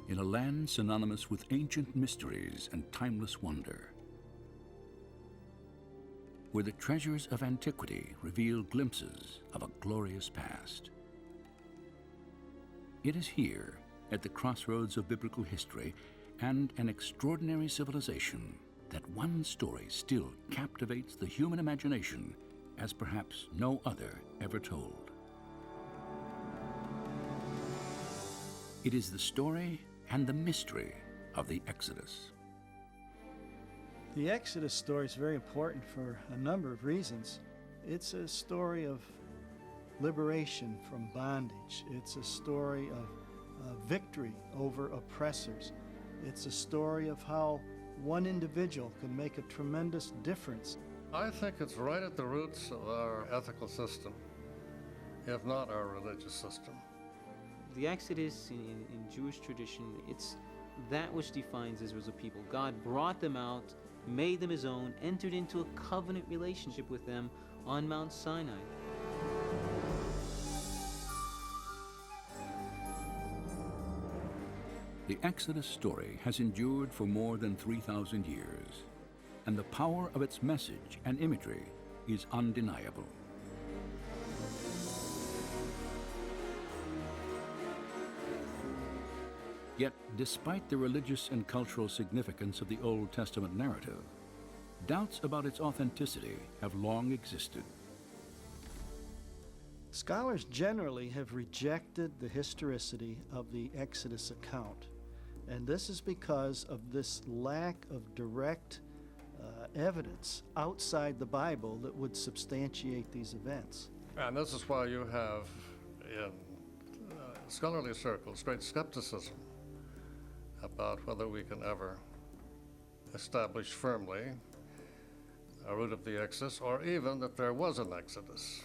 in a land synonymous with ancient mysteries and timeless wonder, where the treasures of antiquity reveal glimpses of a glorious past. It is here, at the crossroads of biblical history and an extraordinary civilization, that one story still captivates the human imagination as perhaps no other ever told. It is the story and the mystery of the Exodus. The Exodus story is very important for a number of reasons. It's a story of liberation from bondage. It's a story of victory over oppressors. It's a story of how one individual can make a tremendous difference. I think it's right at the roots of our ethical system, if not our religious system. The Exodus in Jewish tradition, it's that which defines Israel as a people. God brought them out, made them his own, entered into a covenant relationship with them on Mount Sinai. The Exodus story has endured for more than 3,000 years, and the power of its message and imagery is undeniable. Yet, despite the religious and cultural significance of the Old Testament narrative, doubts about its authenticity have long existed. Scholars generally have rejected the historicity of the Exodus account, and this is because of this lack of direct evidence outside the Bible that would substantiate these events. And this is why you have, in scholarly circles, great skepticism about whether we can ever establish firmly a root of the Exodus, or even that there was an Exodus.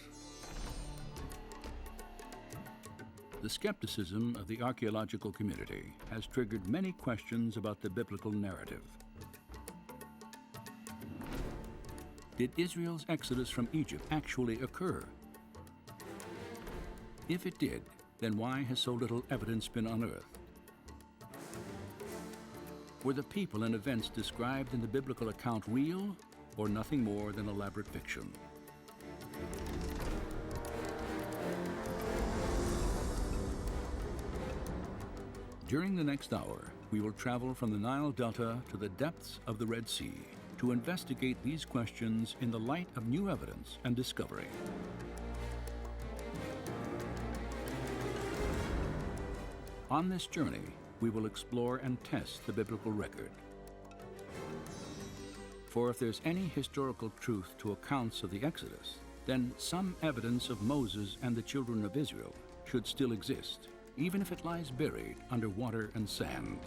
The skepticism of the archaeological community has triggered many questions about the biblical narrative. Did Israel's exodus from Egypt actually occur? If it did, then why has so little evidence been unearthed? Were the people and events described in the biblical account real, or nothing more than elaborate fiction? During the next hour, we will travel from the Nile Delta to the depths of the Red Sea to investigate these questions in the light of new evidence and discovery. On this journey, we will explore and test the biblical record. For if there's any historical truth to accounts of the Exodus, then some evidence of Moses and the children of Israel should still exist, even if it lies buried under water and sand.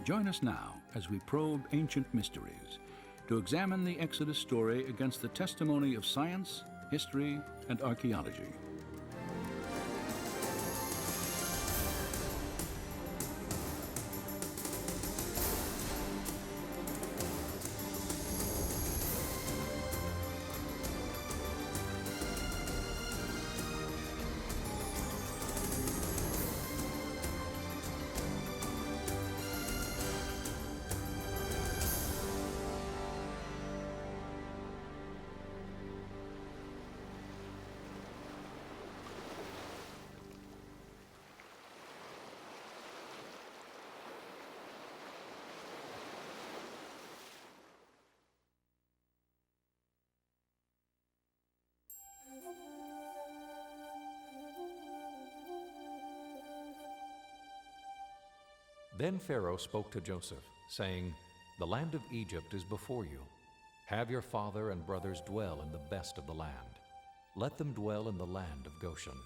Join us now as we probe ancient mysteries to examine the Exodus story against the testimony of science, history, and archaeology. Then Pharaoh spoke to Joseph, saying, "The land of Egypt is before you. Have your father and brothers dwell in the best of the land. Let them dwell in the land of Goshen."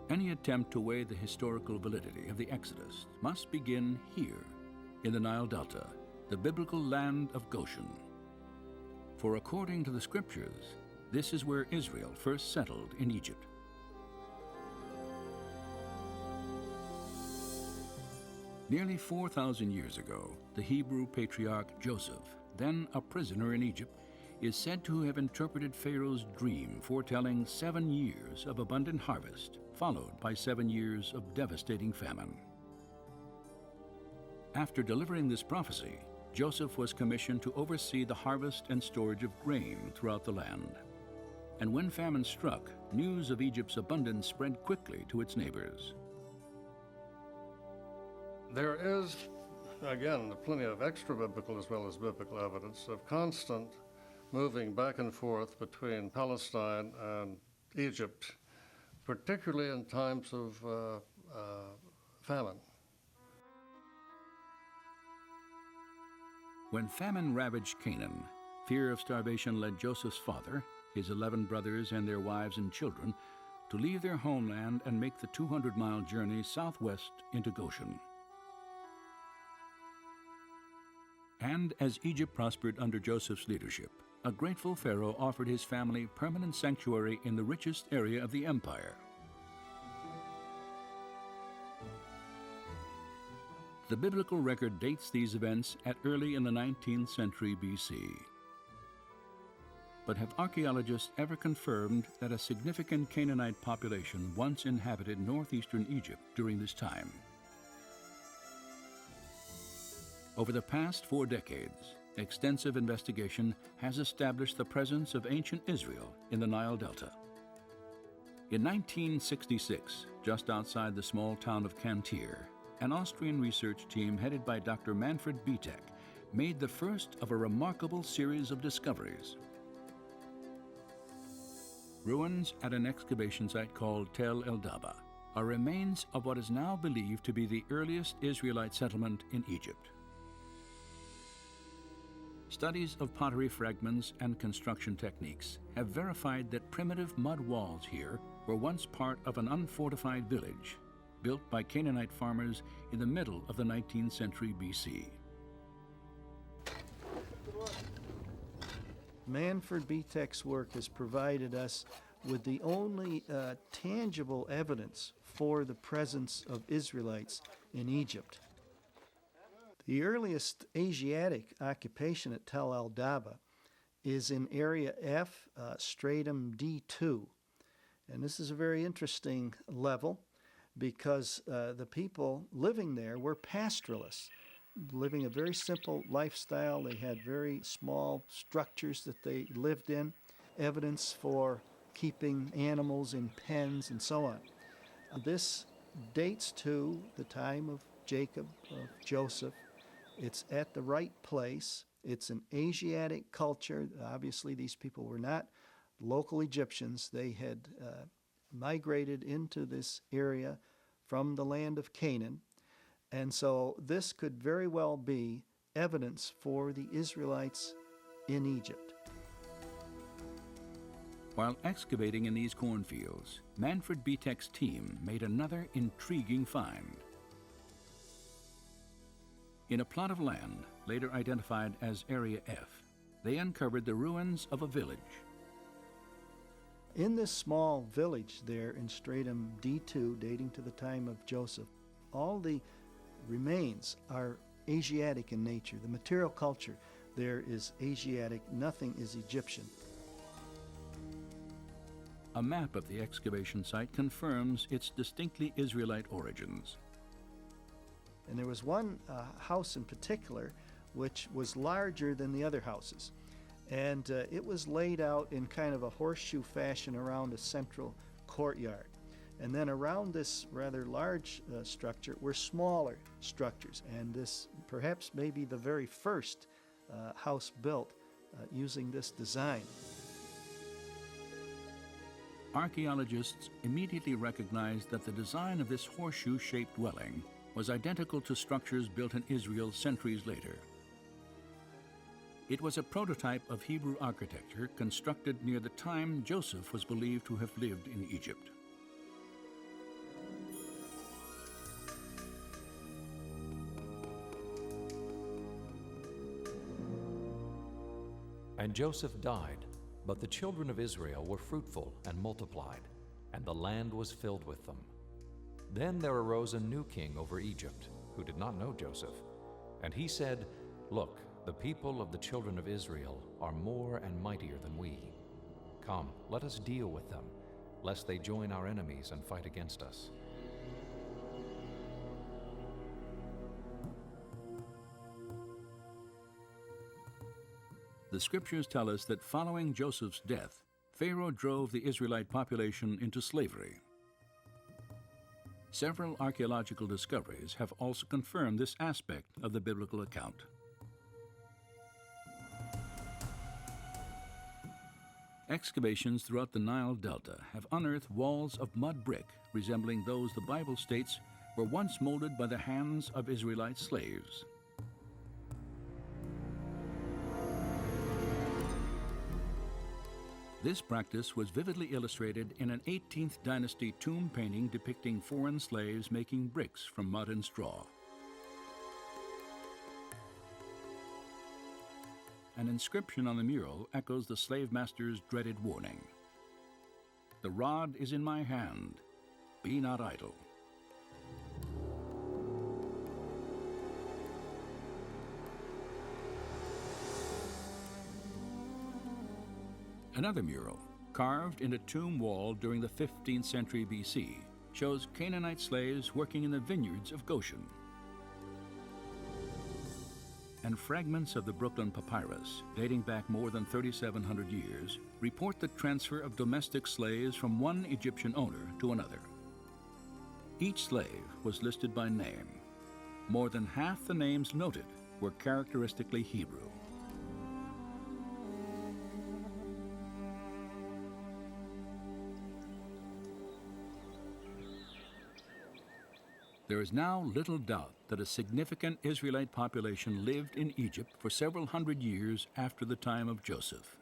Any attempt to weigh the historical validity of the Exodus must begin here, in the Nile Delta, the biblical land of Goshen. For according to the Scriptures, This is where Israel first settled in Egypt. Nearly 4,000 years ago, the Hebrew patriarch Joseph, then a prisoner in Egypt, is said to have interpreted Pharaoh's dream foretelling 7 years of abundant harvest, followed by 7 years of devastating famine. After delivering this prophecy, Joseph was commissioned to oversee the harvest and storage of grain throughout the land. And when famine struck, news of Egypt's abundance spread quickly to its neighbors. There is, again, plenty of extra-biblical as well as biblical evidence of constant moving back and forth between Palestine and Egypt, particularly in times of famine. When famine ravaged Canaan, fear of starvation led Joseph's father, his 11 brothers and their wives and children, to leave their homeland and make the 200-mile journey southwest into Goshen. And as Egypt prospered under Joseph's leadership, a grateful Pharaoh offered his family permanent sanctuary in the richest area of the empire. The biblical record dates these events at early in the 19th century BC. But have archaeologists ever confirmed that a significant Canaanite population once inhabited northeastern Egypt during this time? Over the past 4 decades, extensive investigation has established the presence of ancient Israel in the Nile Delta. In 1966, just outside the small town of Cantir, an Austrian research team headed by Dr. Manfred Bietek made the first of a remarkable series of discoveries. Ruins at an excavation site called Tel El Daba are remains of what is now believed to be the earliest Israelite settlement in Egypt. Studies of pottery fragments and construction techniques have verified that primitive mud walls here were once part of an unfortified village built by Canaanite farmers in the middle of the 19th century BC. Manfred Bietek's work has provided us with the only tangible evidence for the presence of Israelites in Egypt. The earliest Asiatic occupation at Tel El Daba is in Area F, Stratum D2. And this is a very interesting level because the people living there were pastoralists, living a very simple lifestyle. They had very small structures that they lived in, evidence for keeping animals in pens and so on. This dates to the time of Jacob, of Joseph. It's at the right place. It's an Asiatic culture. Obviously, these people were not local Egyptians. They had migrated into this area from the land of Canaan. And so this could very well be evidence for the Israelites in Egypt. While excavating in these cornfields, Manfred Bietek's team made another intriguing find. In a plot of land, later identified as Area F, they uncovered the ruins of a village. In this small village there in Stratum D2, dating to the time of Joseph, all the remains are Asiatic in nature. The material culture there is Asiatic, nothing is Egyptian. A map of the excavation site confirms its distinctly Israelite origins. And there was one house in particular which was larger than the other houses. And it was laid out in kind of a horseshoe fashion around a central courtyard. And then around this rather large structure were smaller structures. And this perhaps may be the very first house built using this design. Archaeologists immediately recognized that the design of this horseshoe-shaped dwelling was identical to structures built in Israel centuries later. It was a prototype of Hebrew architecture constructed near the time Joseph was believed to have lived in Egypt. And Joseph died, But the children of Israel were fruitful and multiplied, and the land was filled with them. Then there arose a new king over Egypt, who did not know Joseph. And he said, "Look, the people of the children of Israel are more and mightier than we. Come, let us deal with them, lest they join our enemies and fight against us." The scriptures tell us that following Joseph's death, Pharaoh drove the Israelite population into slavery. Several archaeological discoveries have also confirmed this aspect of the biblical account. Excavations throughout the Nile Delta have unearthed walls of mud brick resembling those the Bible states were once molded by the hands of Israelite slaves. This practice was vividly illustrated in an 18th dynasty tomb painting depicting foreign slaves making bricks from mud and straw. An inscription on the mural echoes the slave master's dreaded warning. "The rod is in my hand. Be not idle." Another mural, carved in a tomb wall during the 15th century BC, shows Canaanite slaves working in the vineyards of Goshen. And fragments of the Brooklyn Papyrus, dating back more than 3,700 years, report the transfer of domestic slaves from one Egyptian owner to another. Each slave was listed by name. More than half the names noted were characteristically Hebrew. There is now little doubt that a significant Israelite population lived in Egypt for several hundred years after the time of Joseph.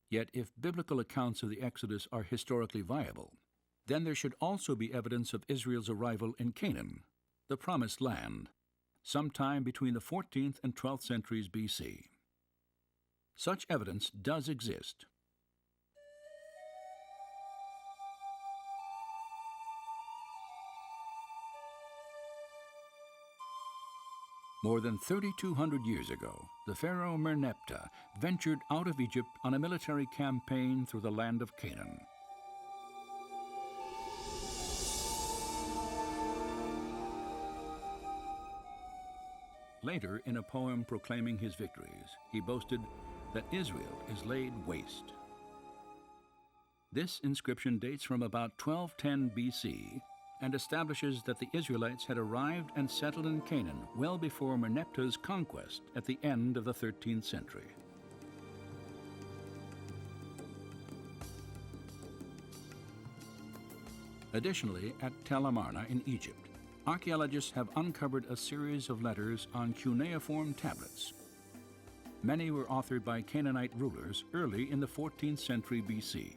Yet if biblical accounts of the Exodus are historically viable, then there should also be evidence of Israel's arrival in Canaan, the Promised Land, sometime between the 14th and 12th centuries BC. Such evidence does exist. More than 3,200 years ago, the pharaoh Merneptah ventured out of Egypt on a military campaign through the land of Canaan. Later, in a poem proclaiming his victories, he boasted that Israel is laid waste. This inscription dates from about 1210 BC and establishes that the Israelites had arrived and settled in Canaan well before Merneptah's conquest at the end of the 13th century. Additionally, at Tel Amarna in Egypt, archaeologists have uncovered a series of letters on cuneiform tablets. Many were authored by Canaanite rulers early in the 14th century BC.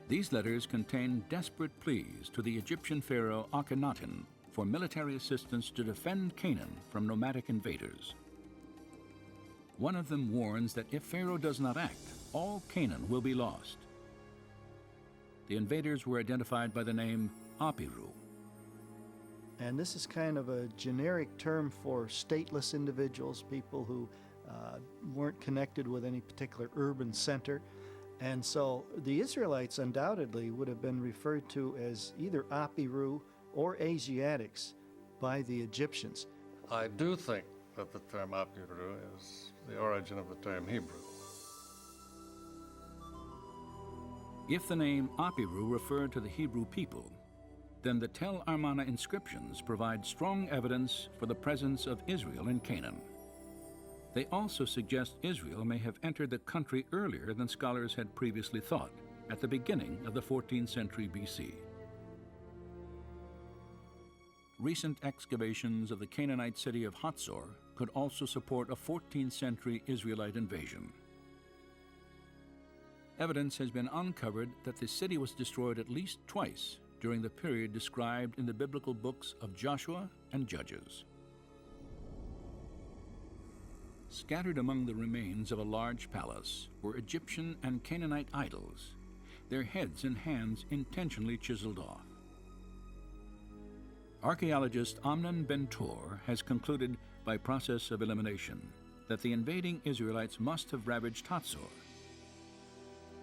These letters contain desperate pleas to the Egyptian pharaoh Akhenaten for military assistance to defend Canaan from nomadic invaders. One of them warns that if Pharaoh does not act, all Canaan will be lost. The invaders were identified by the name Apiru. And this is kind of a generic term for stateless individuals, people who weren't connected with any particular urban center. And so the Israelites undoubtedly would have been referred to as either Apiru or Asiatics by the Egyptians. I do think that the term Apiru is the origin of the term Hebrew. If the name Apiru referred to the Hebrew people, then the Tel Amarna inscriptions provide strong evidence for the presence of Israel in Canaan. They also suggest Israel may have entered the country earlier than scholars had previously thought, at the beginning of the 14th century BC. Recent excavations of the Canaanite city of Hatzor could also support a 14th century Israelite invasion. Evidence has been uncovered that the city was destroyed at least twice during the period described in the biblical books of Joshua and Judges. Scattered among the remains of a large palace were Egyptian and Canaanite idols, their heads and hands intentionally chiseled off. Archaeologist Amnon Bentor has concluded by process of elimination that the invading Israelites must have ravaged Hatzor,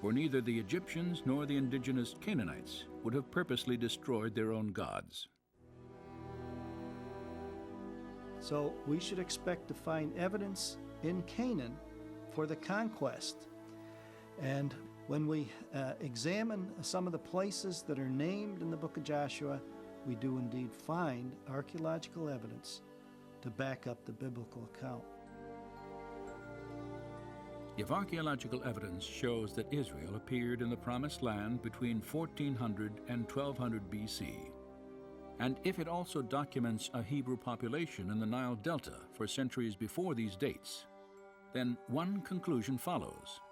for neither the Egyptians nor the indigenous Canaanites would have purposely destroyed their own gods. So we should expect to find evidence in Canaan for the conquest. And when we examine some of the places that are named in the book of Joshua, we do indeed find archaeological evidence to back up the biblical account. If archaeological evidence shows that Israel appeared in the Promised Land between 1400 and 1200 BC, and if it also documents a Hebrew population in the Nile Delta for centuries before these dates, then one conclusion follows.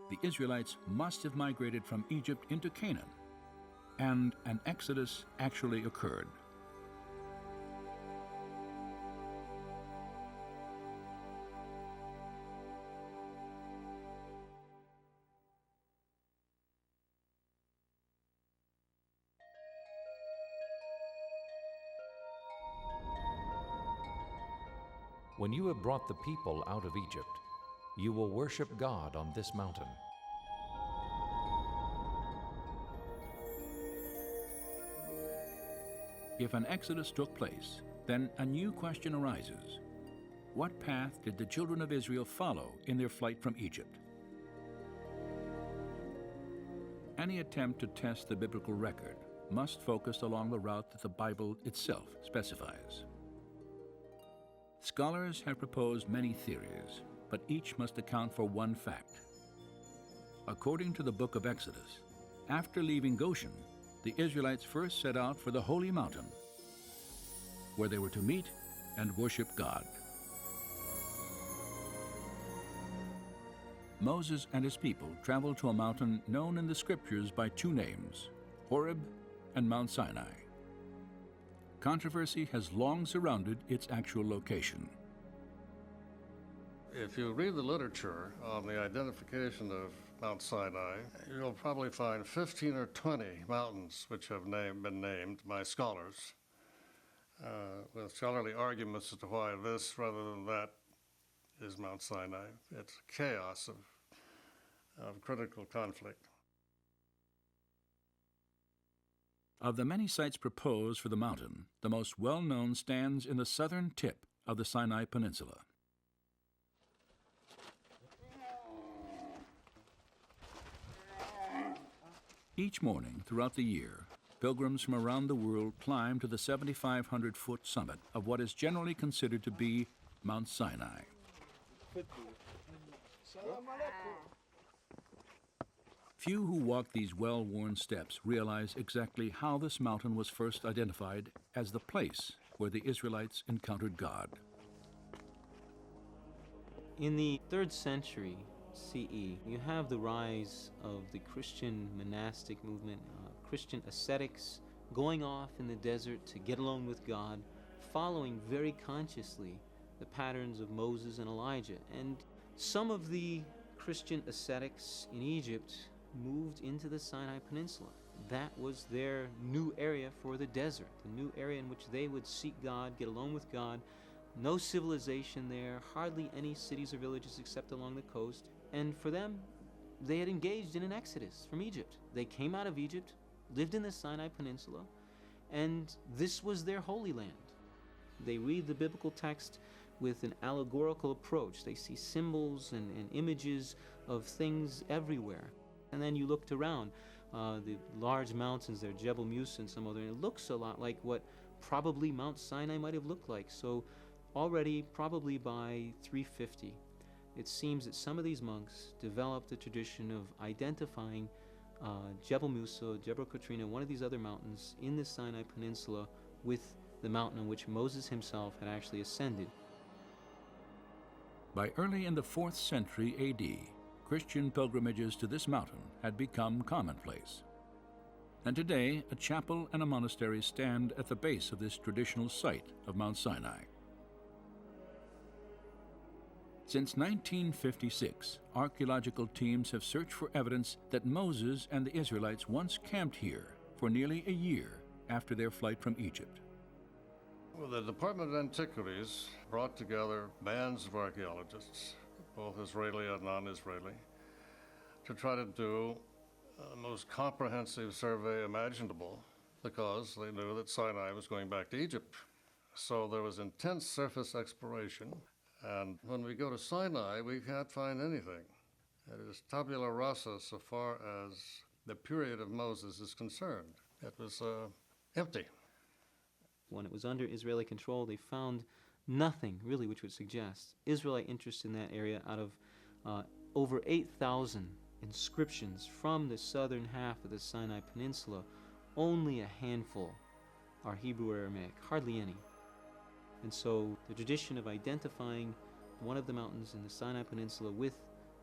The Israelites must have migrated from Egypt into Canaan, and an exodus actually occurred. When you have brought the people out of Egypt, you will worship God on this mountain. If an exodus took place, then a new question arises. What path did the children of Israel follow in their flight from Egypt? Any attempt to test the biblical record must focus along the route that the Bible itself specifies. Scholars have proposed many theories, but each must account for one fact. According to the book of Exodus, after leaving Goshen, the Israelites first set out for the holy mountain, where they were to meet and worship God. Moses and his people traveled to a mountain known in the scriptures by two names, Horeb and Mount Sinai. Controversy has long surrounded its actual location. If you read the literature on the identification of Mount Sinai, you'll probably find 15 or 20 mountains which have been named by scholars, with scholarly arguments as to why this rather than that is Mount Sinai. It's chaos of critical conflict. Of the many sites proposed for the mountain, the most well-known stands in the southern tip of the Sinai Peninsula. Each morning throughout the year, pilgrims from around the world climb to the 7,500-foot summit of what is generally considered to be Mount Sinai. Few who walk these well-worn steps realize exactly how this mountain was first identified as the place where the Israelites encountered God. In the 3rd century CE, you have the rise of the Christian monastic movement, Christian ascetics going off in the desert to get alone with God, following very consciously the patterns of Moses and Elijah. And some of the Christian ascetics in Egypt moved into the Sinai Peninsula. That was their new area for the desert, the new area in which they would seek God, get alone with God. No civilization there, hardly any cities or villages except along the coast. And for them, they had engaged in an exodus from Egypt. They came out of Egypt, lived in the Sinai Peninsula, and this was their holy land. They read the biblical text with an allegorical approach. They see symbols and images of things everywhere. And then you looked around, the large mountains there, Jebel Musa and some other, and it looks a lot like what probably Mount Sinai might have looked like. So already, probably by 350, it seems that some of these monks developed a tradition of identifying Jebel Musa, Jebel Katrina, one of these other mountains in the Sinai Peninsula with the mountain on which Moses himself had actually ascended. By early in the 4th century AD, Christian pilgrimages to this mountain had become commonplace. And today, a chapel and a monastery stand at the base of this traditional site of Mount Sinai. Since 1956, archaeological teams have searched for evidence that Moses and the Israelites once camped here for nearly a year after their flight from Egypt. Well, the Department of Antiquities brought together bands of archaeologists, both Israeli and non-Israeli, to try to do the most comprehensive survey imaginable, because they knew that Sinai was going back to Egypt. So there was intense surface exploration, and when we go to Sinai, we can't find anything. It is tabula rasa so far as the period of Moses is concerned. It was empty. When it was under Israeli control, they found nothing really which would suggest Israelite interest in that area. Out of over 8,000 inscriptions from the southern half of the Sinai Peninsula, only a handful are Hebrew or Aramaic, hardly any. And so the tradition of identifying one of the mountains in the Sinai Peninsula with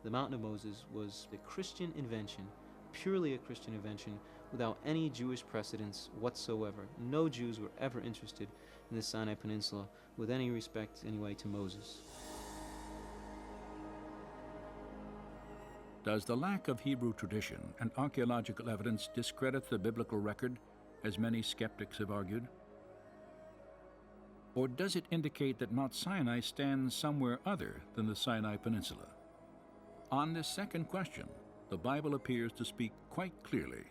the Mountain of Moses was a Christian invention, purely a Christian invention, without any Jewish precedence whatsoever. No Jews were ever interested in the Sinai Peninsula with any respect, anyway, to Moses. Does the lack of Hebrew tradition and archaeological evidence discredit the biblical record, as many skeptics have argued? Or does it indicate that Mount Sinai stands somewhere other than the Sinai Peninsula? On this second question, the Bible appears to speak quite clearly.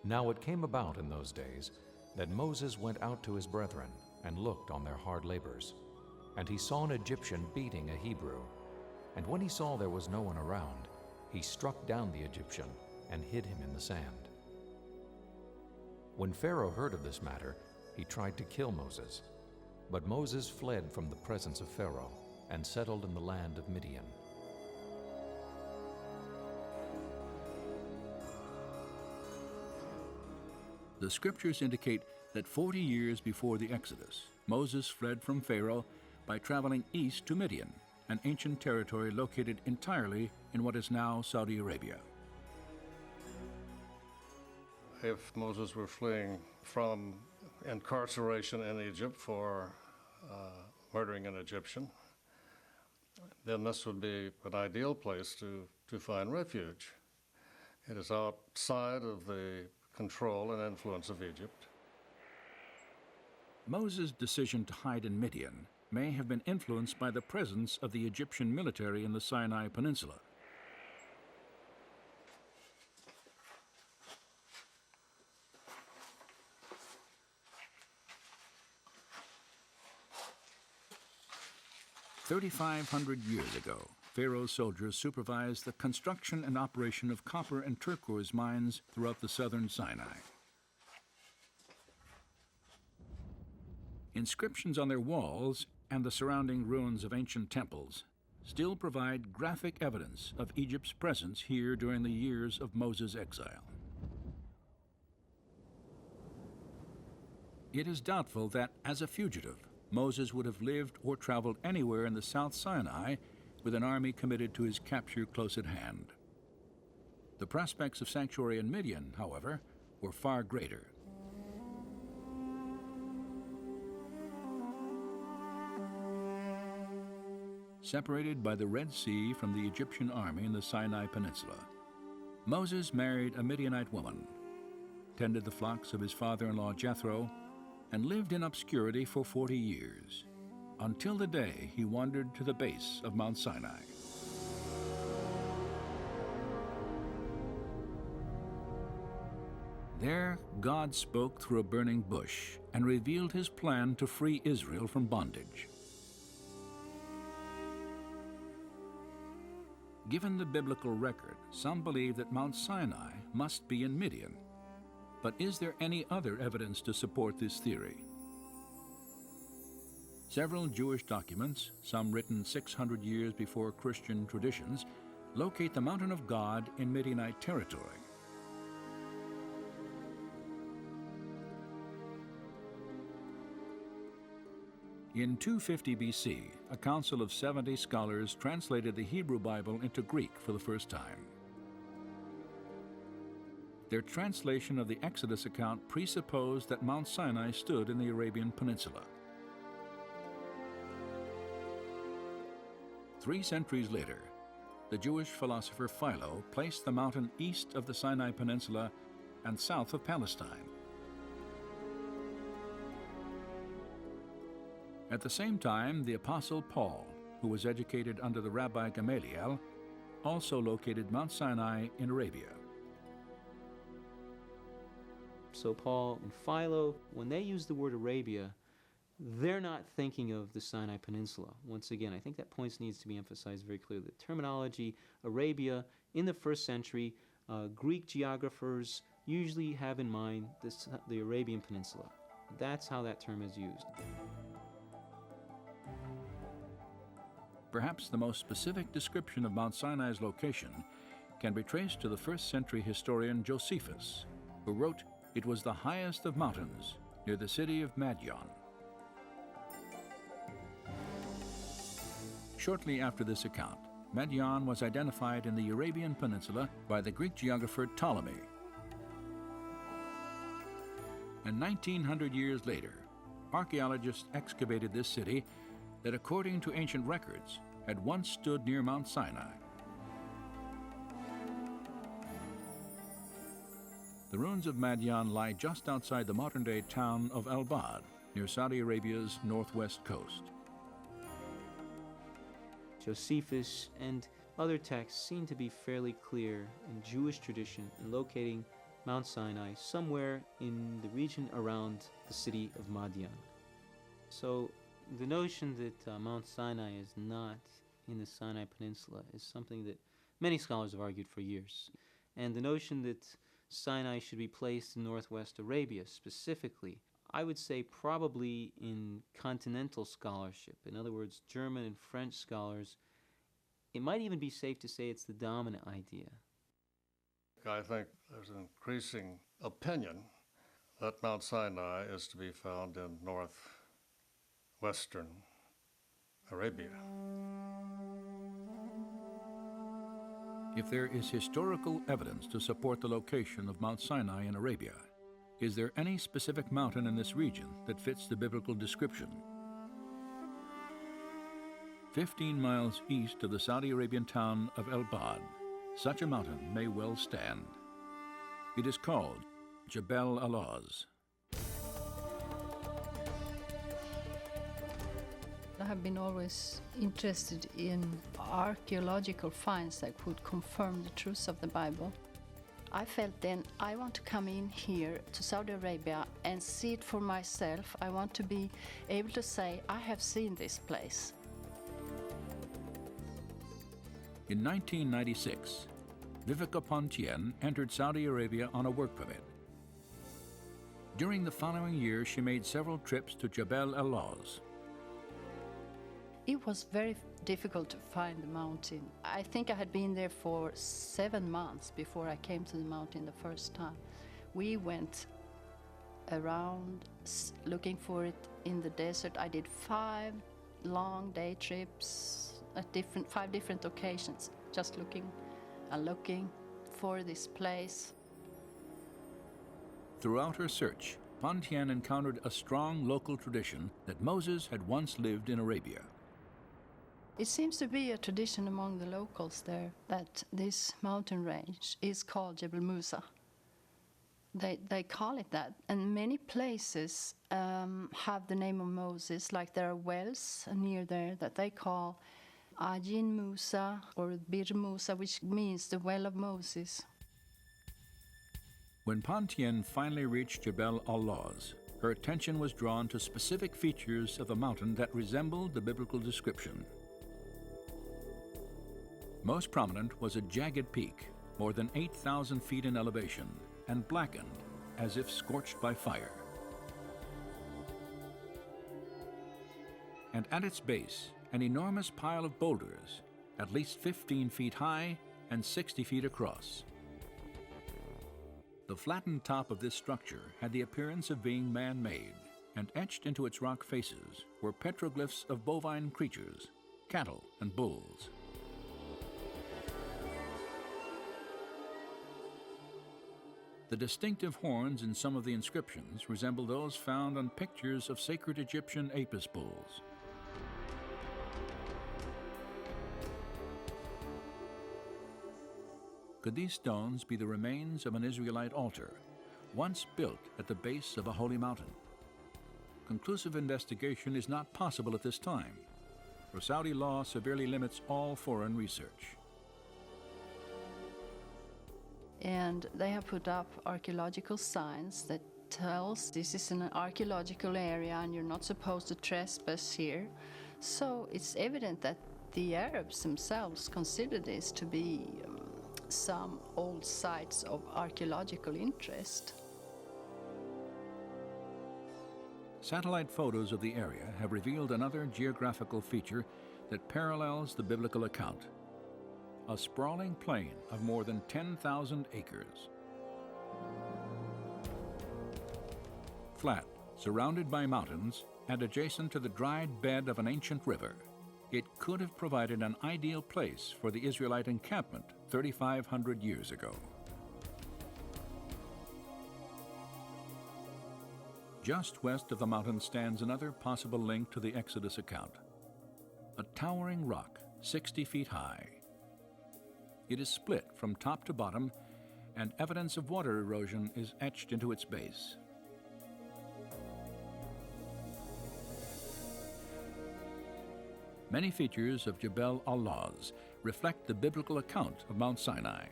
Now it came about in those days that Moses went out to his brethren and looked on their hard labors. And he saw an Egyptian beating a Hebrew. And when he saw there was no one around, he struck down the Egyptian and hid him in the sand. When Pharaoh heard of this matter, he tried to kill Moses. But Moses fled from the presence of Pharaoh and settled in the land of Midian. The scriptures indicate that 40 years before the Exodus, Moses fled from Pharaoh by traveling east to Midian, an ancient territory located entirely in what is now Saudi Arabia. If Moses were fleeing from incarceration in Egypt for murdering an Egyptian, then this would be an ideal place to find refuge. It is outside of the control and influence of Egypt. Moses' decision to hide in Midian may have been influenced by the presence of the Egyptian military in the Sinai Peninsula. "3,500 years ago, Pharaoh's soldiers supervised the construction and operation of copper and turquoise mines throughout the southern Sinai. Inscriptions on their walls and the surrounding ruins of ancient temples still provide graphic evidence of Egypt's presence here during the years of Moses' exile. It is doubtful that, as a fugitive, Moses would have lived or traveled anywhere in the South Sinai with an army committed to his capture close at hand. The prospects of sanctuary in Midian, however, were far greater. Separated by the Red Sea from the Egyptian army in the Sinai Peninsula, Moses married a Midianite woman, tended the flocks of his father-in-law Jethro, and lived in obscurity for 40 years, until the day he wandered to the base of Mount Sinai. There, God spoke through a burning bush and revealed his plan to free Israel from bondage. Given the biblical record, some believe that Mount Sinai must be in Midian. But is there any other evidence to support this theory? Several Jewish documents, some written 600 years before Christian traditions, locate the Mountain of God in Midianite territory. In 250 BC, a council of 70 scholars translated the Hebrew Bible into Greek for the first time. Their translation of the Exodus account presupposed that Mount Sinai stood in the Arabian Peninsula. 3 centuries later, the Jewish philosopher Philo placed the mountain east of the Sinai Peninsula and south of Palestine. At the same time, the Apostle Paul, who was educated under the Rabbi Gamaliel, also located Mount Sinai in Arabia. So Paul and Philo, when they use the word Arabia, they're not thinking of the Sinai Peninsula. Once again, I think that point needs to be emphasized very clearly. The terminology Arabia in the first century, Greek geographers usually have in mind the Arabian Peninsula. That's how that term is used. Perhaps the most specific description of Mount Sinai's location can be traced to the first century historian Josephus, who wrote, "It was the highest of mountains, near the city of Madian." Shortly after this account, Madian was identified in the Arabian Peninsula by the Greek geographer Ptolemy. And 1900 years later, archaeologists excavated this city that, according to ancient records, had once stood near Mount Sinai. The ruins of Madian lie just outside the modern-day town of Al-Bad, near Saudi Arabia's northwest coast. Josephus and other texts seem to be fairly clear in Jewish tradition in locating Mount Sinai somewhere in the region around the city of Madian. So the notion that Mount Sinai is not in the Sinai Peninsula is something that many scholars have argued for years. And the notion that Sinai should be placed in northwest Arabia specifically, I would say probably in continental scholarship, in other words, German and French scholars, it might even be safe to say it's the dominant idea. I think there's an increasing opinion that Mount Sinai is to be found in northwestern Arabia. If there is historical evidence to support the location of Mount Sinai in Arabia, is there any specific mountain in this region that fits the biblical description? 15 miles east of the Saudi Arabian town of El-Bad, such a mountain may well stand. It is called Jebel Alaz. I have been always interested in archaeological finds that could confirm the truth of the Bible. I felt then I want to come in here to Saudi Arabia and see it for myself. I want to be able to say, I have seen this place. In 1996, Vivica Pontien entered Saudi Arabia on a work permit. During the following year, she made several trips to Jebel Alaz. It was very difficult to find the mountain. I think I had been there for 7 months before I came to the mountain the first time. We went around looking for it in the desert. I did 5 long day trips at 5 different occasions, just looking and looking for this place. Throughout her search, Pontien encountered a strong local tradition that Moses had once lived in Arabia. It seems to be a tradition among the locals there that this mountain range is called Jebel Musa. They call it that, and many places have the name of Moses, like there are wells near there that they call Ajin Musa or Bir Musa, which means the well of Moses. When Pontien finally reached Jebel Alaz, her attention was drawn to specific features of the mountain that resembled the biblical description. Most prominent was a jagged peak, more than 8,000 feet in elevation, and blackened as if scorched by fire. And at its base, an enormous pile of boulders, at least 15 feet high and 60 feet across. The flattened top of this structure had the appearance of being man-made, and etched into its rock faces were petroglyphs of bovine creatures, cattle and bulls. The distinctive horns in some of the inscriptions resemble those found on pictures of sacred Egyptian Apis bulls. Could these stones be the remains of an Israelite altar, once built at the base of a holy mountain? Conclusive investigation is not possible at this time, for Saudi law severely limits all foreign research. And they have put up archaeological signs that tells this is an archaeological area and you're not supposed to trespass here. So it's evident that the Arabs themselves consider this to be some old sites of archaeological interest. Satellite photos of the area have revealed another geographical feature that parallels the biblical account: a sprawling plain of more than 10,000 acres. Flat, surrounded by mountains, and adjacent to the dried bed of an ancient river, it could have provided an ideal place for the Israelite encampment 3,500 years ago. Just west of the mountain stands another possible link to the Exodus account: a towering rock 60 feet high. It is split from top to bottom, and evidence of water erosion is etched into its base. Many features of Jebel al-Lawz reflect the biblical account of Mount Sinai,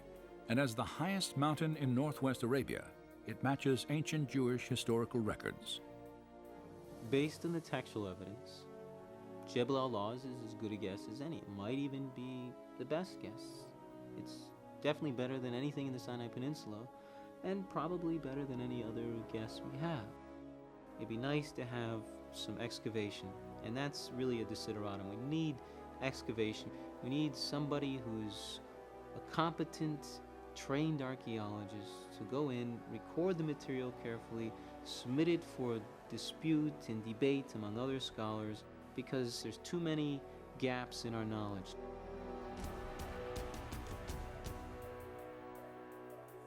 and as the highest mountain in northwest Arabia, it matches ancient Jewish historical records. Based on the textual evidence, Jebel al-Lawz is as good a guess as any. It might even be the best guess. It's definitely better than anything in the Sinai Peninsula, and probably better than any other guess we have. It'd be nice to have some excavation, and that's really a desideratum. We need excavation. We need somebody who's a competent, trained archaeologist to go in, record the material carefully, submit it for dispute and debate among other scholars, because there's too many gaps in our knowledge.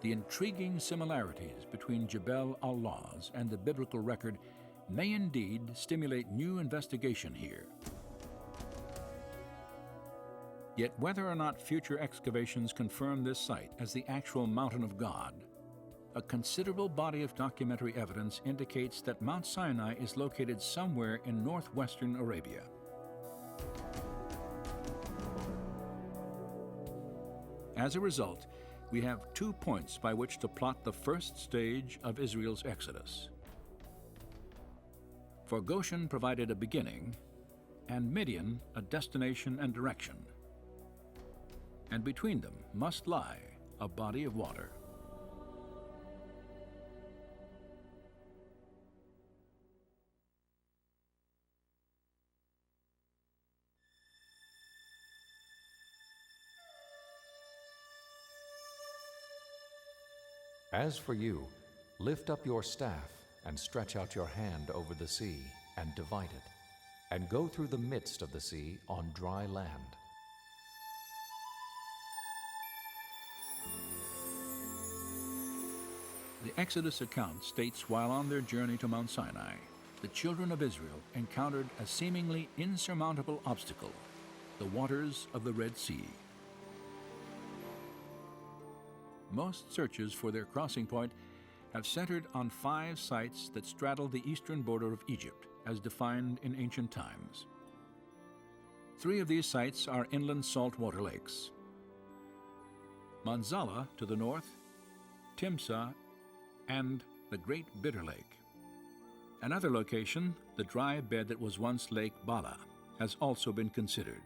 The intriguing similarities between Jebel al-Lawz and the biblical record may indeed stimulate new investigation here. Yet whether or not future excavations confirm this site as the actual Mountain of God, a considerable body of documentary evidence indicates that Mount Sinai is located somewhere in northwestern Arabia. As a result, we have 2 points by which to plot the first stage of Israel's exodus. For Goshen provided a beginning, and Midian a destination and direction. And between them must lie a body of water. As for you, lift up your staff and stretch out your hand over the sea and divide it, and go through the midst of the sea on dry land. The Exodus account states while on their journey to Mount Sinai, the children of Israel encountered a seemingly insurmountable obstacle: the waters of the Red Sea. Most searches for their crossing point have centered on 5 sites that straddle the eastern border of Egypt, as defined in ancient times. 3 of these sites are inland saltwater lakes: Manzala to the north, Timsah, and the Great Bitter Lake. Another location, the dry bed that was once Lake Bala, has also been considered.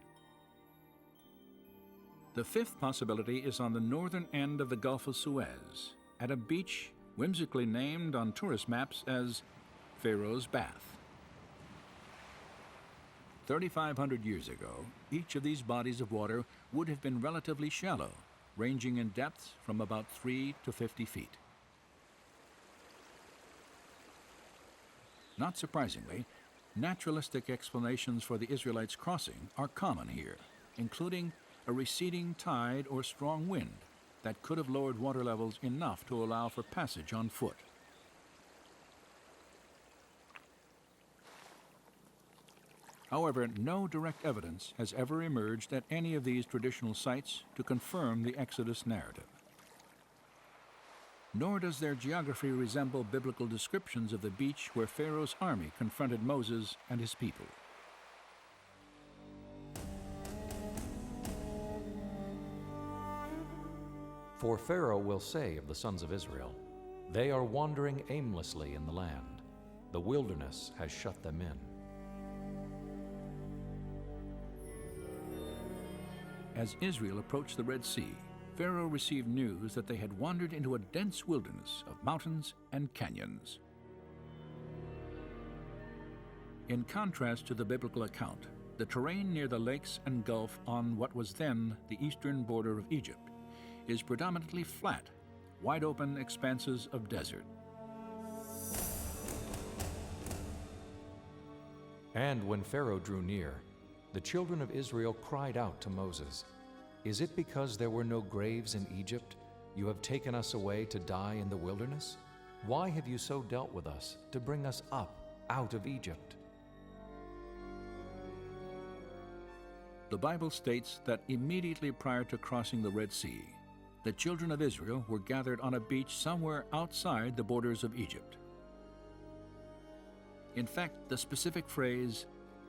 The 5th possibility is on the northern end of the Gulf of Suez, at a beach whimsically named on tourist maps as Pharaoh's Bath. 3,500 years ago, each of these bodies of water would have been relatively shallow, ranging in depth from about 3 to 50 feet. Not surprisingly, naturalistic explanations for the Israelites' crossing are common here, including a receding tide or strong wind, that could have lowered water levels enough to allow for passage on foot. However, no direct evidence has ever emerged at any of these traditional sites to confirm the Exodus narrative. Nor does their geography resemble biblical descriptions of the beach where Pharaoh's army confronted Moses and his people. For Pharaoh will say of the sons of Israel, "They are wandering aimlessly in the land. The wilderness has shut them in." As Israel approached the Red Sea, Pharaoh received news that they had wandered into a dense wilderness of mountains and canyons. In contrast to the biblical account, the terrain near the lakes and gulf on what was then the eastern border of Egypt is predominantly flat, wide-open expanses of desert. And when Pharaoh drew near, the children of Israel cried out to Moses, "Is it because there were no graves in Egypt you have taken us away to die in the wilderness? Why have you so dealt with us to bring us up out of Egypt?" The Bible states that immediately prior to crossing the Red Sea, the children of Israel were gathered on a beach somewhere outside the borders of Egypt. In fact, the specific phrase,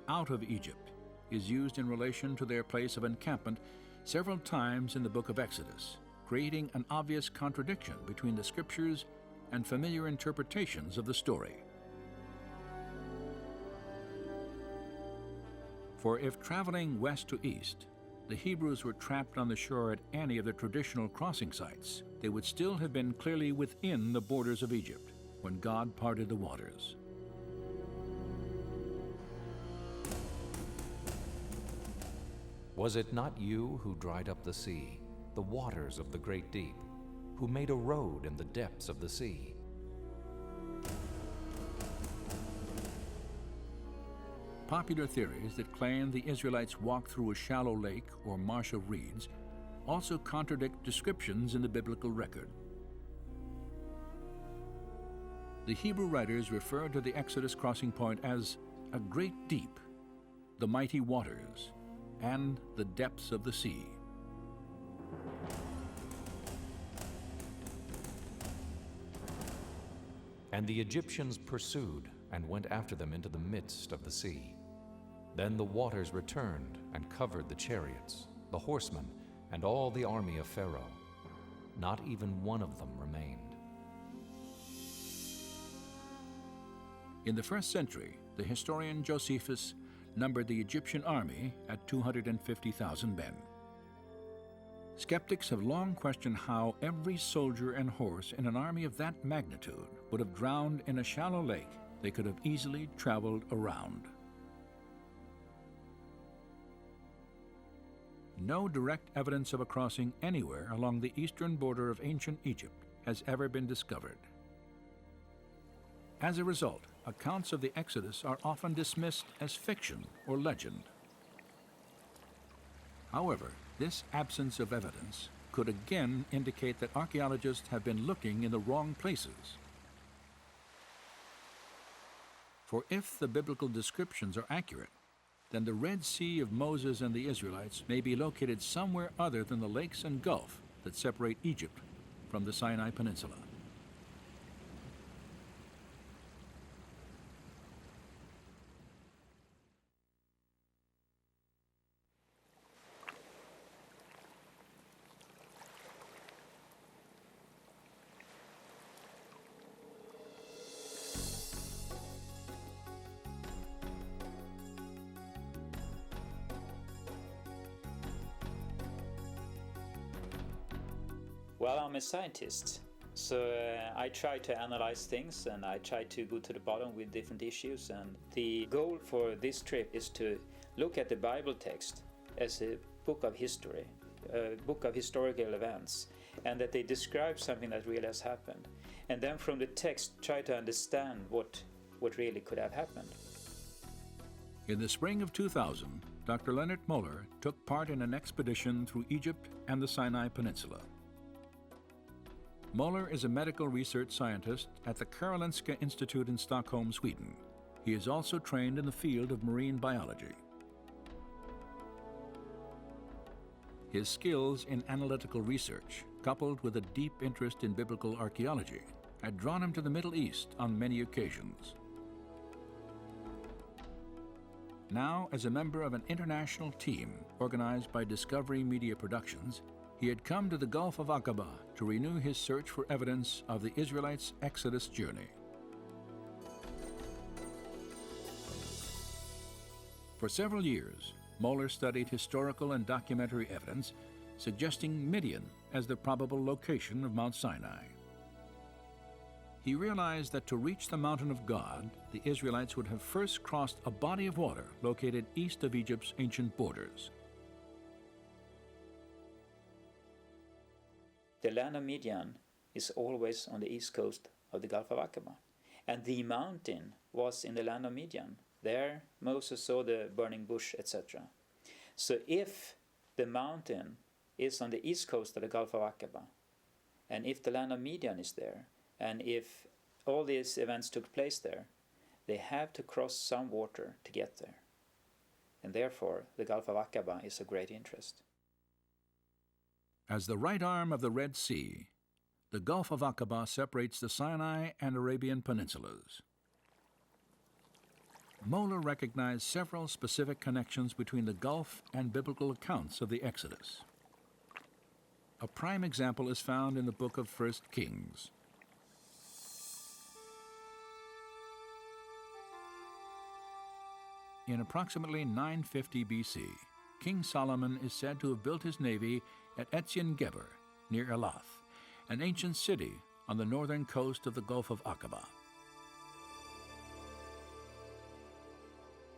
"out of Egypt," is used in relation to their place of encampment several times in the book of Exodus, creating an obvious contradiction between the scriptures and familiar interpretations of the story. For if traveling west to east, the Hebrews were trapped on the shore at any of the traditional crossing sites, they would still have been clearly within the borders of Egypt when God parted the waters. Was it not you who dried up the sea, the waters of the great deep, who made a road in the depths of the sea? Popular theories that claim the Israelites walked through a shallow lake or marsh of reeds also contradict descriptions in the biblical record. The Hebrew writers refer to the Exodus crossing point as a great deep, the mighty waters, and the depths of the sea. And the Egyptians pursued and went after them into the midst of the sea. Then the waters returned and covered the chariots, the horsemen, and all the army of Pharaoh. Not even one of them remained. In the 1st century, the historian Josephus numbered the Egyptian army at 250,000 men. Skeptics have long questioned how every soldier and horse in an army of that magnitude would have drowned in a shallow lake they could have easily traveled around. No direct evidence of a crossing anywhere along the eastern border of ancient Egypt has ever been discovered. As a result, accounts of the Exodus are often dismissed as fiction or legend. However, this absence of evidence could again indicate that archaeologists have been looking in the wrong places. For if the biblical descriptions are accurate, then the Red Sea of Moses and the Israelites may be located somewhere other than the lakes and gulf that separate Egypt from the Sinai Peninsula. Well, I'm a scientist, so I try to analyze things and I try to go to the bottom with different issues, and the goal for this trip is to look at the Bible text as a book of history, a book of historical events, and that they describe something that really has happened, and then from the text try to understand what really could have happened. In the spring of 2000, Dr. Leonard Muller took part in an expedition through Egypt and the Sinai Peninsula. Moller is a medical research scientist at the Karolinska Institute in Stockholm, Sweden. He is also trained in the field of marine biology. His skills in analytical research, coupled with a deep interest in biblical archaeology, had drawn him to the Middle East on many occasions. Now, as a member of an international team organized by Discovery Media Productions, he had come to the Gulf of Aqaba to renew his search for evidence of the Israelites' Exodus journey. For several years, Moller studied historical and documentary evidence suggesting Midian as the probable location of Mount Sinai. He realized that to reach the mountain of God, the Israelites would have first crossed a body of water located east of Egypt's ancient borders. The land of Midian is always on the east coast of the Gulf of Aqaba. And the mountain was in the land of Midian. There Moses saw the burning bush, etc. So if the mountain is on the east coast of the Gulf of Aqaba, and if the land of Midian is there, and if all these events took place there, they have to cross some water to get there. And therefore, the Gulf of Aqaba is of great interest. As the right arm of the Red Sea, the Gulf of Aqaba separates the Sinai and Arabian peninsulas. Moller recognized several specific connections between the Gulf and biblical accounts of the Exodus. A prime example is found in the book of 1 Kings. In approximately 950 BC, King Solomon is said to have built his navy at Etzion-Geber, near Elath, an ancient city on the northern coast of the Gulf of Aqaba.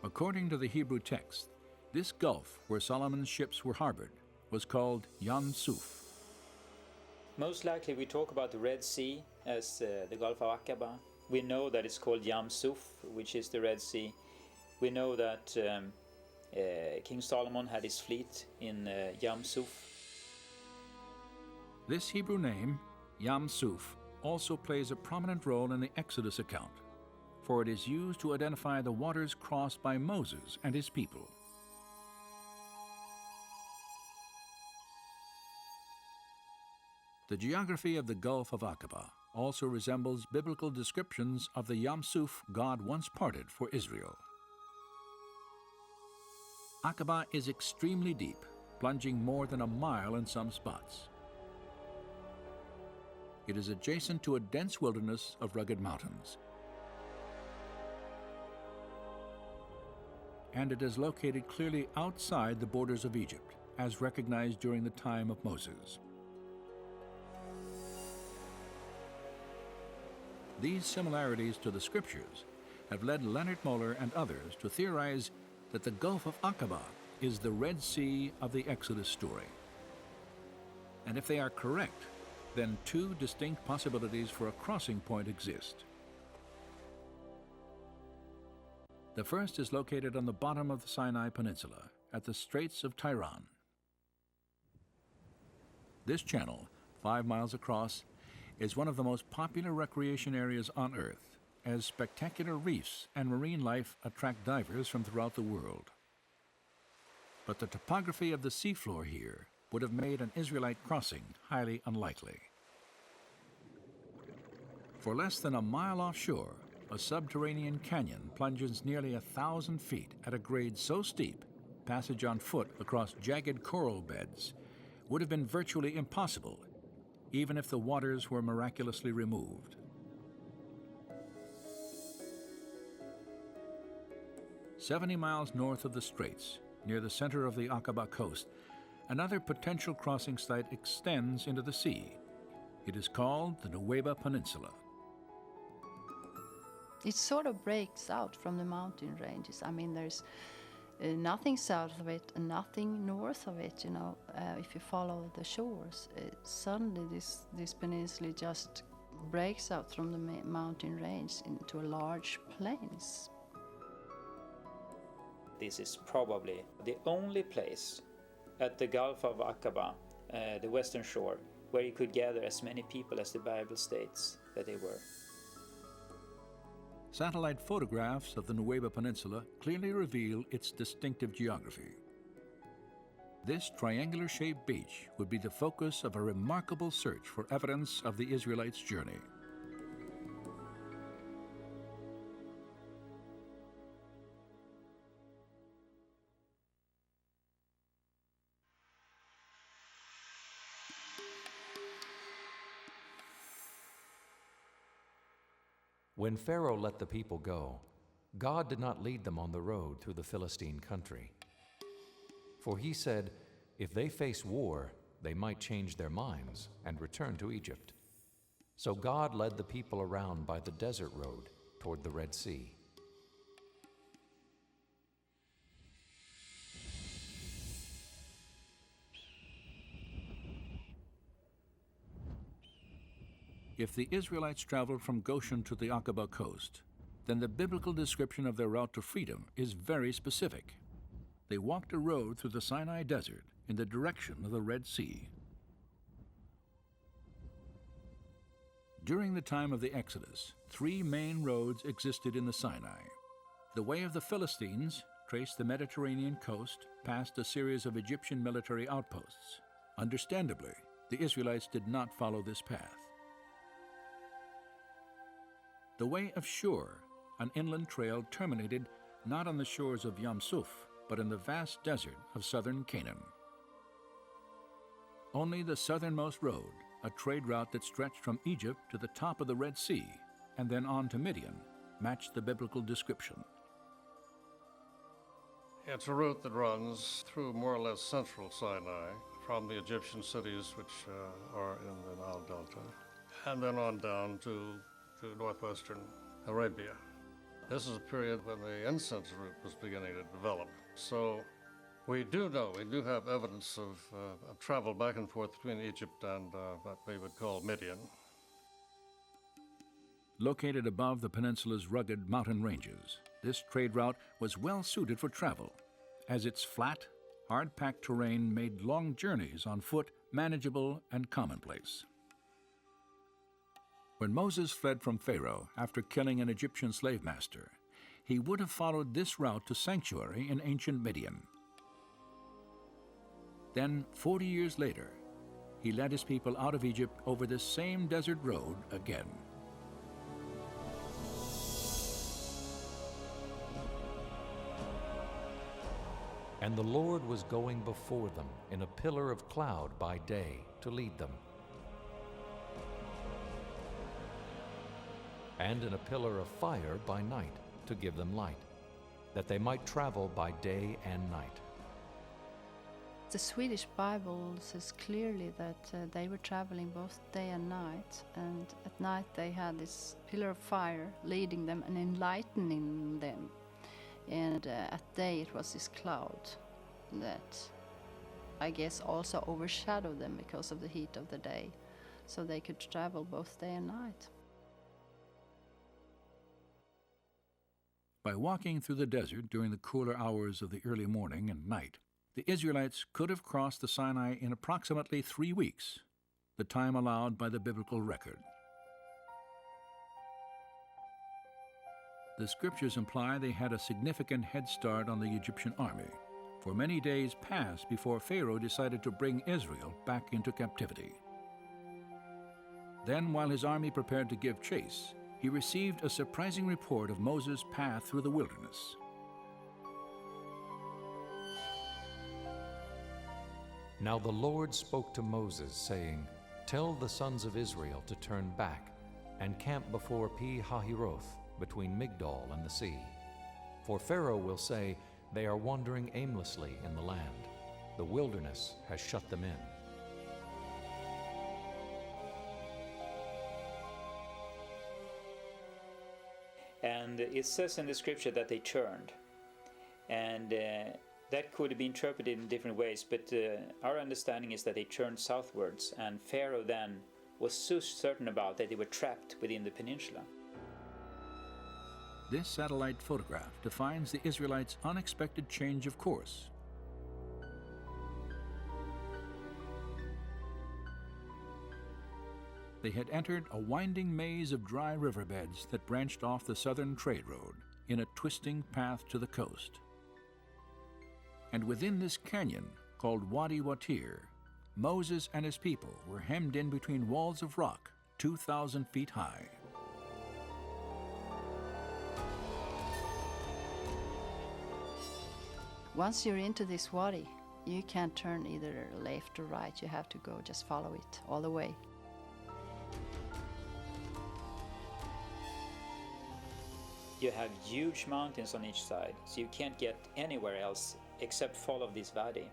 According to the Hebrew text, this gulf where Solomon's ships were harbored was called Yam Suf. Most likely we talk about the Red Sea as the Gulf of Aqaba. We know that it's called Yam Suf, which is the Red Sea. We know that King Solomon had his fleet in Yam Suf. This Hebrew name, Yam Suf, also plays a prominent role in the Exodus account, for it is used to identify the waters crossed by Moses and his people. The geography of the Gulf of Aqaba also resembles biblical descriptions of the Yam Suf God once parted for Israel. Aqaba is extremely deep, plunging more than a mile in some spots. It is adjacent to a dense wilderness of rugged mountains. And it is located clearly outside the borders of Egypt, as recognized during the time of Moses. These similarities to the scriptures have led Leonard Moller and others to theorize that the Gulf of Aqaba is the Red Sea of the Exodus story. And if they are correct, then two distinct possibilities for a crossing point exist. The first is located on the bottom of the Sinai Peninsula, at the Straits of Tiran. This channel, 5 miles across, is one of the most popular recreation areas on Earth, as spectacular reefs and marine life attract divers from throughout the world. But the topography of the seafloor here would have made an Israelite crossing highly unlikely. For less than a mile offshore, a subterranean canyon plunges nearly 1,000 feet at a grade so steep, passage on foot across jagged coral beds would have been virtually impossible, even if the waters were miraculously removed. 70 miles north of the Straits, near the center of the Aqaba coast, another potential crossing site extends into the sea. It is called the Nuweiba Peninsula. It sort of breaks out from the mountain ranges. I mean, there's nothing south of it and nothing north of it, if you follow the shores. Suddenly this peninsula just breaks out from the mountain range into a large plains. This is probably the only place at the Gulf of Aqaba, the western shore, where he could gather as many people as the Bible states that they were. Satellite photographs of the Nueva Peninsula clearly reveal its distinctive geography. This triangular-shaped beach would be the focus of a remarkable search for evidence of the Israelites' journey. When Pharaoh let the people go, God did not lead them on the road through the Philistine country. For he said, if they face war, they might change their minds and return to Egypt. So God led the people around by the desert road toward the Red Sea. If the Israelites traveled from Goshen to the Aqaba coast, then the biblical description of their route to freedom is very specific. They walked a road through the Sinai Desert in the direction of the Red Sea. During the time of the Exodus, 3 main roads existed in the Sinai. The way of the Philistines traced the Mediterranean coast past a series of Egyptian military outposts. Understandably, the Israelites did not follow this path. The way of Shur, an inland trail, terminated not on the shores of Yam Suf, but in the vast desert of southern Canaan. Only the southernmost road, a trade route that stretched from Egypt to the top of the Red Sea and then on to Midian, matched the biblical description. It's a route that runs through more or less central Sinai from the Egyptian cities which are in the Nile Delta, and then on down to northwestern Arabia. This is a period when the incense route was beginning to develop. So we do have evidence of travel back and forth between Egypt and what we would call Midian. Located above the peninsula's rugged mountain ranges, this trade route was well suited for travel, as its flat, hard-packed terrain made long journeys on foot manageable and commonplace. When Moses fled from Pharaoh after killing an Egyptian slave master, he would have followed this route to sanctuary in ancient Midian. Then, 40 years later, he led his people out of Egypt over this same desert road again. And the Lord was going before them in a pillar of cloud by day to lead them, and in a pillar of fire by night to give them light, that they might travel by day and night. The Swedish Bible says clearly that they were traveling both day and night, and at night they had this pillar of fire leading them and enlightening them, and at day it was this cloud that I guess also overshadowed them because of the heat of the day, so they could travel both day and night. By walking through the desert during the cooler hours of the early morning and night, the Israelites could have crossed the Sinai in approximately 3 weeks, the time allowed by the biblical record. The scriptures imply they had a significant head start on the Egyptian army, for many days passed before Pharaoh decided to bring Israel back into captivity. Then, while his army prepared to give chase, he received a surprising report of Moses' path through the wilderness. Now the Lord spoke to Moses, saying, "Tell the sons of Israel to turn back and camp before Pi-hahiroth, between Migdol and the sea. For Pharaoh will say, they are wandering aimlessly in the land. The wilderness has shut them in." And it says in the scripture that they turned. And that could be interpreted in different ways, but our understanding is that they turned southwards, and Pharaoh then was so certain about that they were trapped within the peninsula. This satellite photograph defines the Israelites' unexpected change of course. They had entered a winding maze of dry riverbeds that branched off the southern trade road in a twisting path to the coast. And within this canyon, called Wadi Watir, Moses and his people were hemmed in between walls of rock 2,000 feet high. Once you're into this wadi, you can't turn either left or right. You have to go, just follow it all the way. You have huge mountains on each side, so you can't get anywhere else except follow this valley.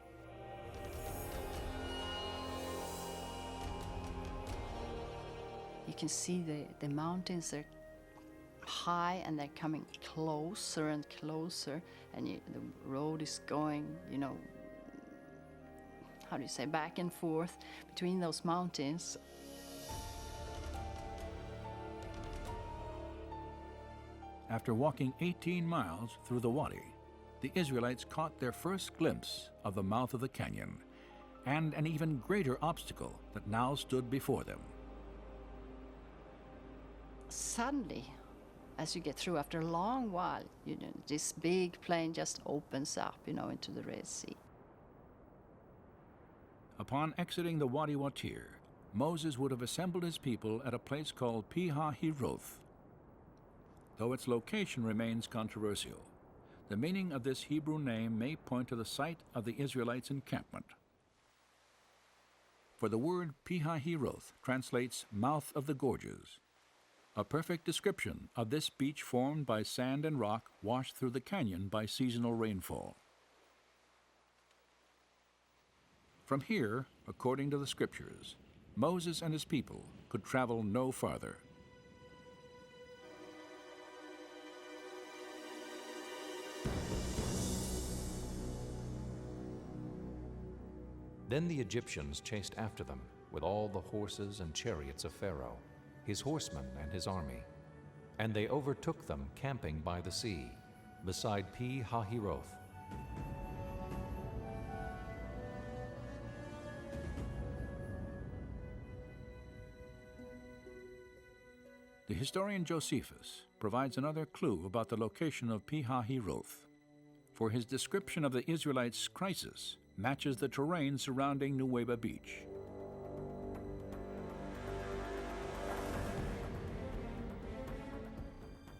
You can see the mountains are high and they're coming closer and closer, and the road is going, how do you say, back and forth between those mountains. After walking 18 miles through the wadi, the Israelites caught their first glimpse of the mouth of the canyon and an even greater obstacle that now stood before them. Suddenly, as you get through, after a long while, this big plain just opens up, into the Red Sea. Upon exiting the Wadi Watir, Moses would have assembled his people at a place called Pi-hahiroth. Though its location remains controversial, the meaning of this Hebrew name may point to the site of the Israelites' encampment. For the word Pi-hahiroth translates mouth of the gorges, a perfect description of this beach formed by sand and rock washed through the canyon by seasonal rainfall. From here, according to the scriptures, Moses and his people could travel no farther. Then the Egyptians chased after them with all the horses and chariots of Pharaoh, his horsemen and his army. And they overtook them camping by the sea, beside Pi-hahiroth. The historian Josephus provides another clue about the location of Pi-hahiroth, for his description of the Israelites' crisis matches the terrain surrounding Nuweiba Beach.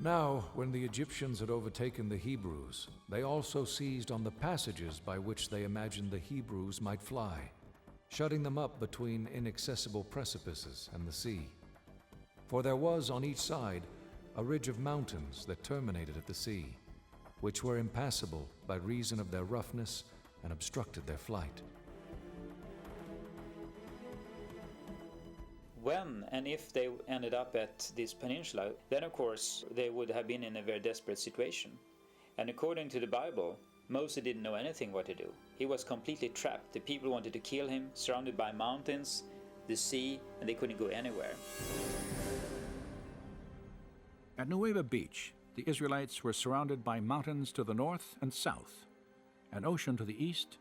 Now, when the Egyptians had overtaken the Hebrews, they also seized on the passages by which they imagined the Hebrews might fly, shutting them up between inaccessible precipices and the sea. For there was on each side a ridge of mountains that terminated at the sea, which were impassable by reason of their roughness and obstructed their flight. When and if they ended up at this peninsula, then of course they would have been in a very desperate situation. And according to the Bible, Moses didn't know anything what to do. He was completely trapped. The people wanted to kill him, surrounded by mountains, the sea, and they couldn't go anywhere. At Nuweiba Beach, the Israelites were surrounded by mountains to the north and south, an ocean to the east,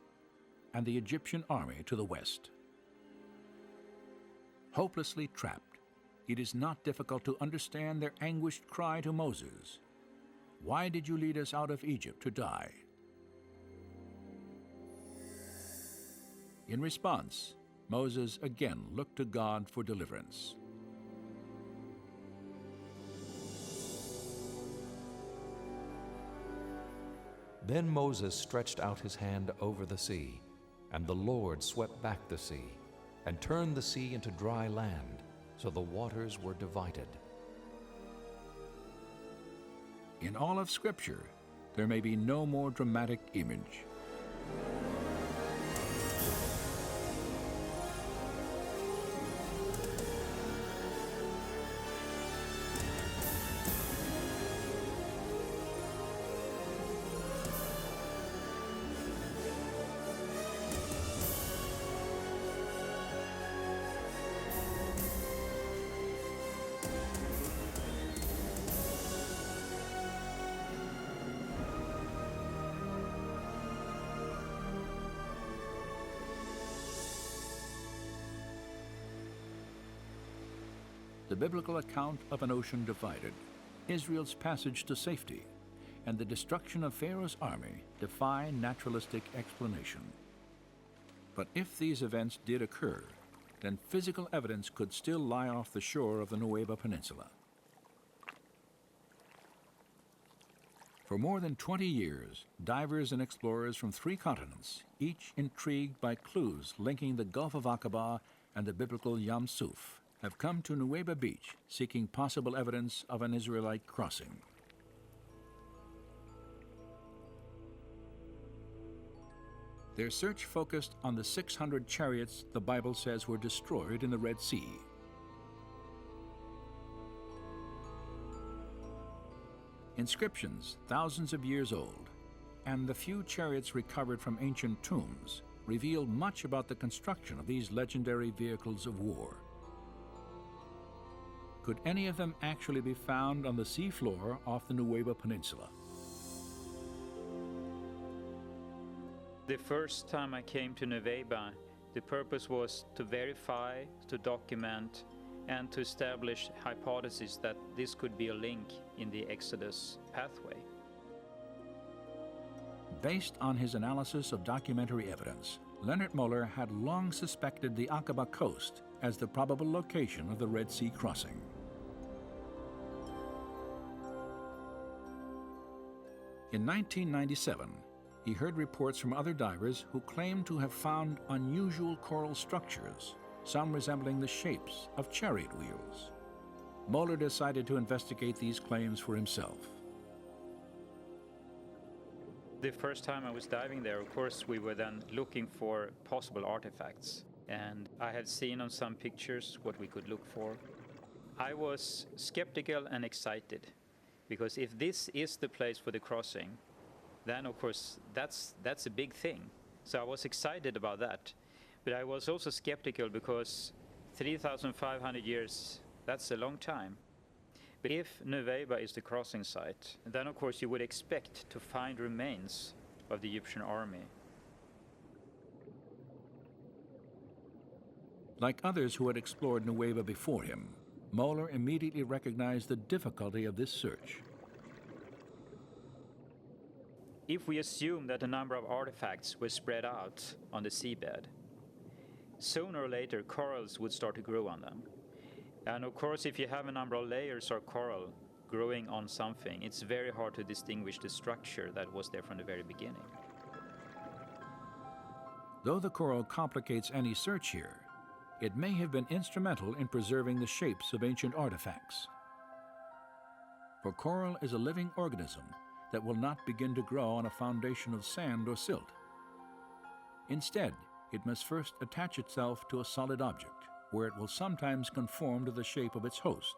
and the Egyptian army to the west. Hopelessly trapped, it is not difficult to understand their anguished cry to Moses, "Why did you lead us out of Egypt to die?" In response, Moses again looked to God for deliverance. Then Moses stretched out his hand over the sea, and the Lord swept back the sea, and turned the sea into dry land, so the waters were divided. In all of Scripture, there may be no more dramatic image. the biblical account of an ocean divided, Israel's passage to safety, and the destruction of Pharaoh's army defy naturalistic explanation. But if these events did occur, then physical evidence could still lie off the shore of the Nueva Peninsula. For more than 20 years, divers and explorers from 3 continents, each intrigued by clues linking the Gulf of Aqaba and the biblical Yam Suf, have come to Nueva Beach seeking possible evidence of an Israelite crossing. Their search focused on the 600 chariots the Bible says were destroyed in the Red Sea. Inscriptions thousands of years old, and the few chariots recovered from ancient tombs reveal much about the construction of these legendary vehicles of war. Could any of them actually be found on the seafloor off the Nueva Peninsula? The first time I came to Nueva, the purpose was to verify, to document, and to establish hypotheses that this could be a link in the Exodus pathway. Based on his analysis of documentary evidence, Leonard Muller had long suspected the Aqaba coast as the probable location of the Red Sea crossing. In 1997, he heard reports from other divers who claimed to have found unusual coral structures, some resembling the shapes of chariot wheels. Muller decided to investigate these claims for himself. The first time I was diving there, of course, we were then looking for possible artifacts. And I had seen on some pictures what we could look for. I was skeptical and excited, because if this is the place for the crossing, then of course that's a big thing. So I was excited about that. But I was also skeptical because 3,500 years, that's a long time. But if Nueva is the crossing site, then of course you would expect to find remains of the Egyptian army. Like others who had explored Nueva before him, Muller immediately recognized the difficulty of this search. If we assume that a number of artifacts were spread out on the seabed, sooner or later corals would start to grow on them. And of course, if you have a number of layers of coral growing on something, it's very hard to distinguish the structure that was there from the very beginning. Though the coral complicates any search here, it may have been instrumental in preserving the shapes of ancient artifacts. For coral is a living organism that will not begin to grow on a foundation of sand or silt. Instead, it must first attach itself to a solid object, where it will sometimes conform to the shape of its host.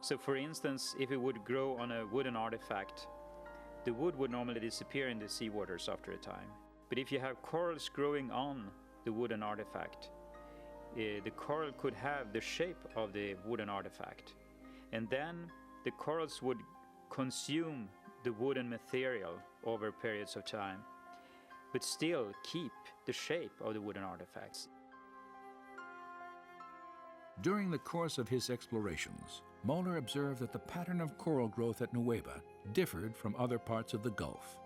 So for instance, if it would grow on a wooden artifact, the wood would normally disappear in the seawaters after a time. But if you have corals growing on the wooden artifact, the coral could have the shape of the wooden artifact. And then the corals would consume the wooden material over periods of time, but still keep the shape of the wooden artifacts. During the course of his explorations, Muller observed that the pattern of coral growth at Nueva differed from other parts of the Gulf.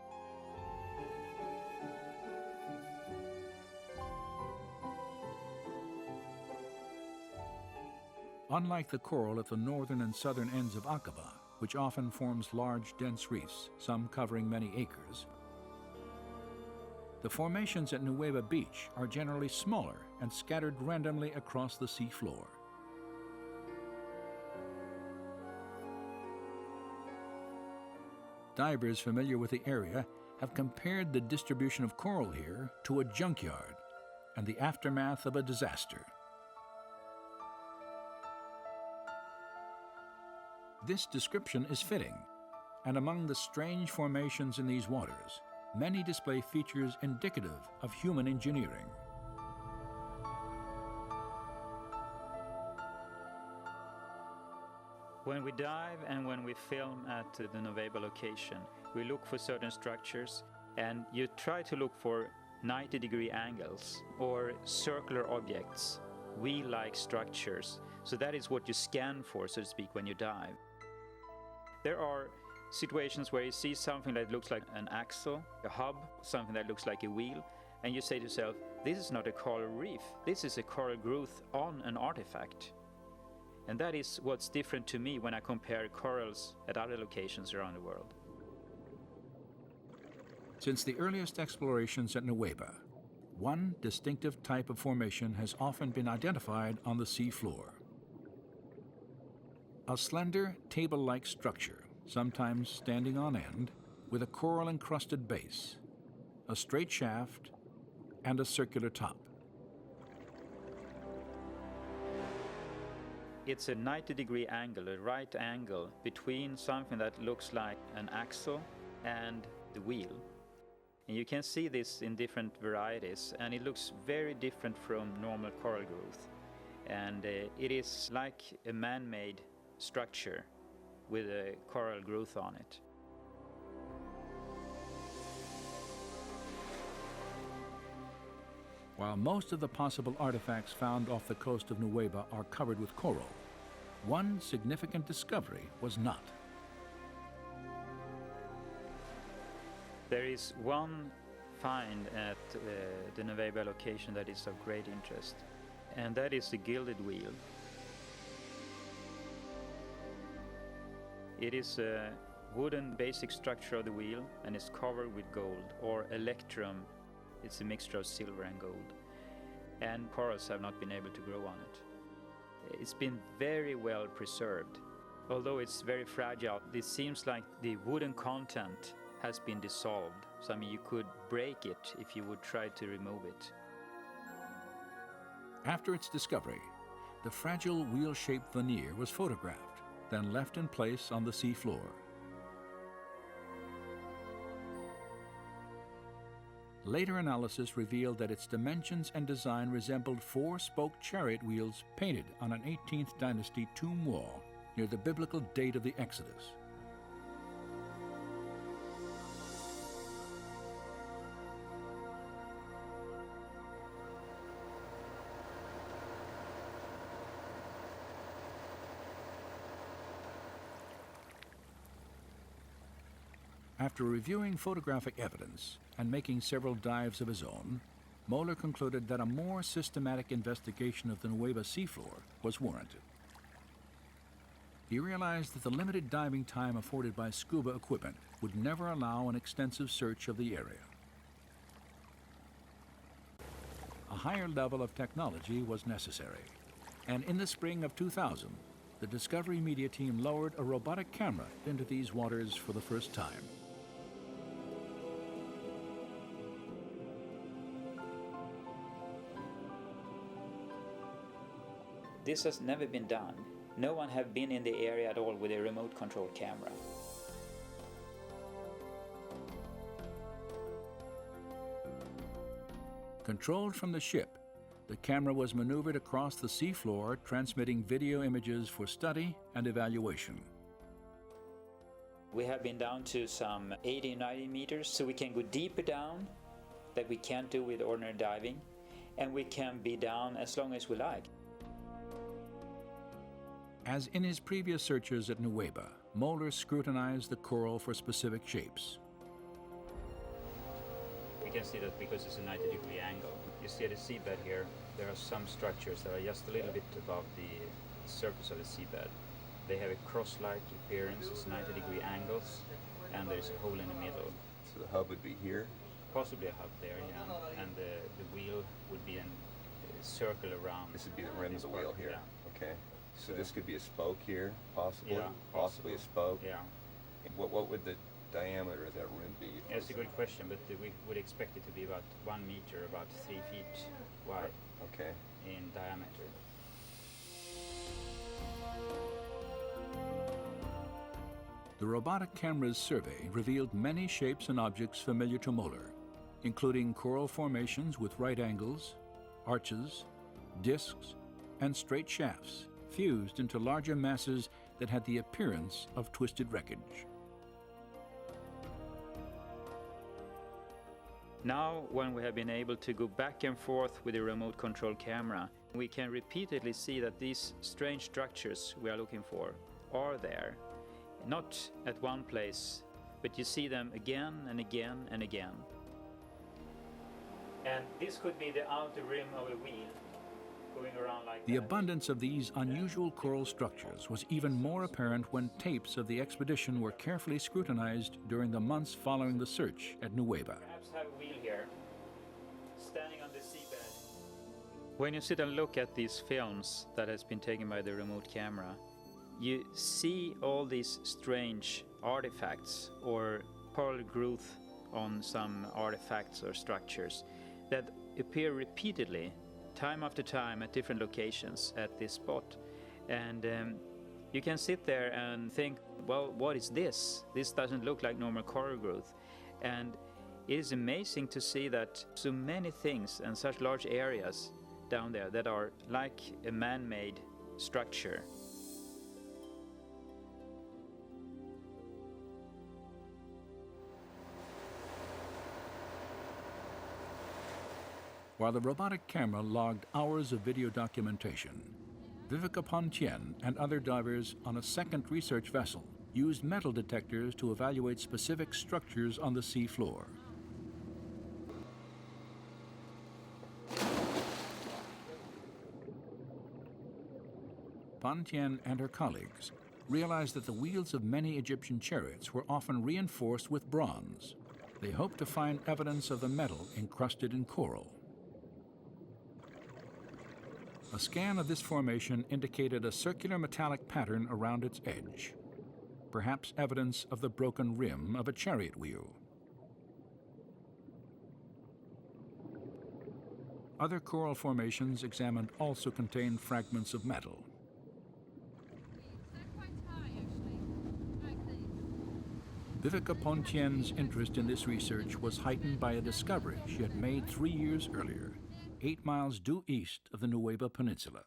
Unlike the coral at the northern and southern ends of Aqaba, which often forms large, dense reefs, some covering many acres, the formations at Nueva Beach are generally smaller and scattered randomly across the seafloor. Divers familiar with the area have compared the distribution of coral here to a junkyard and the aftermath of a disaster. This description is fitting, and among the strange formations in these waters, many display features indicative of human engineering. When we dive and when we film at the Nueva location, we look for certain structures, and you try to look for 90-degree angles or circular objects wheel-like structures. So that is what you scan for, so to speak, when you dive. There are situations where you see something that looks like an axle, a hub, something that looks like a wheel, and you say to yourself, this is not a coral reef, this is a coral growth on an artifact. And that is what's different to me when I compare corals at other locations around the world. Since the earliest explorations at Nueva, one distinctive type of formation has often been identified on the sea floor. A slender, table-like structure, sometimes standing on end, with a coral-encrusted base, a straight shaft, and a circular top. It's a 90-degree angle, a right angle, between something that looks like an axle and the wheel. And you can see this in different varieties, and it looks very different from normal coral growth. And it is like a man-made structure with a coral growth on it. While most of the possible artifacts found off the coast of Nueva are covered with coral, one significant discovery was not. There is one find at the Nueva location that is of great interest, and that is the gilded wheel. It is a wooden basic structure of the wheel, and is covered with gold, or electrum. It's a mixture of silver and gold, and corals have not been able to grow on it. It's been very well preserved. Although it's very fragile, it seems like the wooden content has been dissolved. So I mean, you could break it if you would try to remove it. After its discovery, the fragile wheel-shaped veneer was photographed, then left in place on the sea floor. Later analysis revealed that its dimensions and design resembled four-spoke chariot wheels painted on an 18th dynasty tomb wall near the biblical date of the Exodus. After reviewing photographic evidence and making several dives of his own, Moeller concluded that a more systematic investigation of the Nueva seafloor was warranted. He realized that the limited diving time afforded by scuba equipment would never allow an extensive search of the area. A higher level of technology was necessary, and in the spring of 2000, the Discovery Media team lowered a robotic camera into these waters for the first time. This has never been done. No one have been in the area at all with a remote control camera. Controlled from the ship, the camera was maneuvered across the seafloor, transmitting video images for study and evaluation. We have been down to some 80-90 meters, so we can go deeper down that we can't do with ordinary diving, and we can be down as long as we like. As in his previous searches at Nueva, Moeller scrutinized the coral for specific shapes. We can see that because it's a 90-degree angle. You see the seabed here, there are some structures that are just a little bit above the surface of the seabed. They have a cross-like appearance, it's 90-degree angles, and there's a hole in the middle. So the hub would be here? Possibly a hub there, yeah. And the wheel would be a circle around. This would be the rim of the wheel here? Yeah. Okay. So this could be a spoke here, possibly? Yeah, possibly a spoke? Yeah. What would the diameter of that rim be? That's a good question, but we would expect it to be about 1 meter, about 3 feet wide. Okay. In diameter. The robotic camera's survey revealed many shapes and objects familiar to Moeller, including coral formations with right angles, arches, discs, and straight shafts, fused into larger masses that had the appearance of twisted wreckage. Now, when we have been able to go back and forth with the remote control camera, we can repeatedly see that these strange structures we are looking for are there. Not at one place, but you see them again and again and again. And this could be the outer rim of a wheel going around like The that. abundance of these unusual coral structures was even more apparent when tapes of the expedition were carefully scrutinized during the months following the search at Nueva. Perhaps have a wheel here, standing on the seabed. When you sit and look at these films that has been taken by the remote camera, you see all these strange artifacts or coral growth on some artifacts or structures that appear repeatedly, time after time, at different locations at this spot. And you can sit there and think, well, what is this? This doesn't look like normal coral growth. And it is amazing to see that so many things and such large areas down there that are like a man-made structure. While the robotic camera logged hours of video documentation, Viveka Pontien and other divers on a second research vessel used metal detectors to evaluate specific structures on the sea floor. Pontien and her colleagues realized that the wheels of many Egyptian chariots were often reinforced with bronze. They hoped to find evidence of the metal encrusted in coral. A scan of this formation indicated a circular metallic pattern around its edge, perhaps evidence of the broken rim of a chariot wheel. Other coral formations examined also contained fragments of metal. Viveka Pontien's interest in this research was heightened by a discovery she had made 3 years earlier, 8 miles due east of the Nueva Peninsula.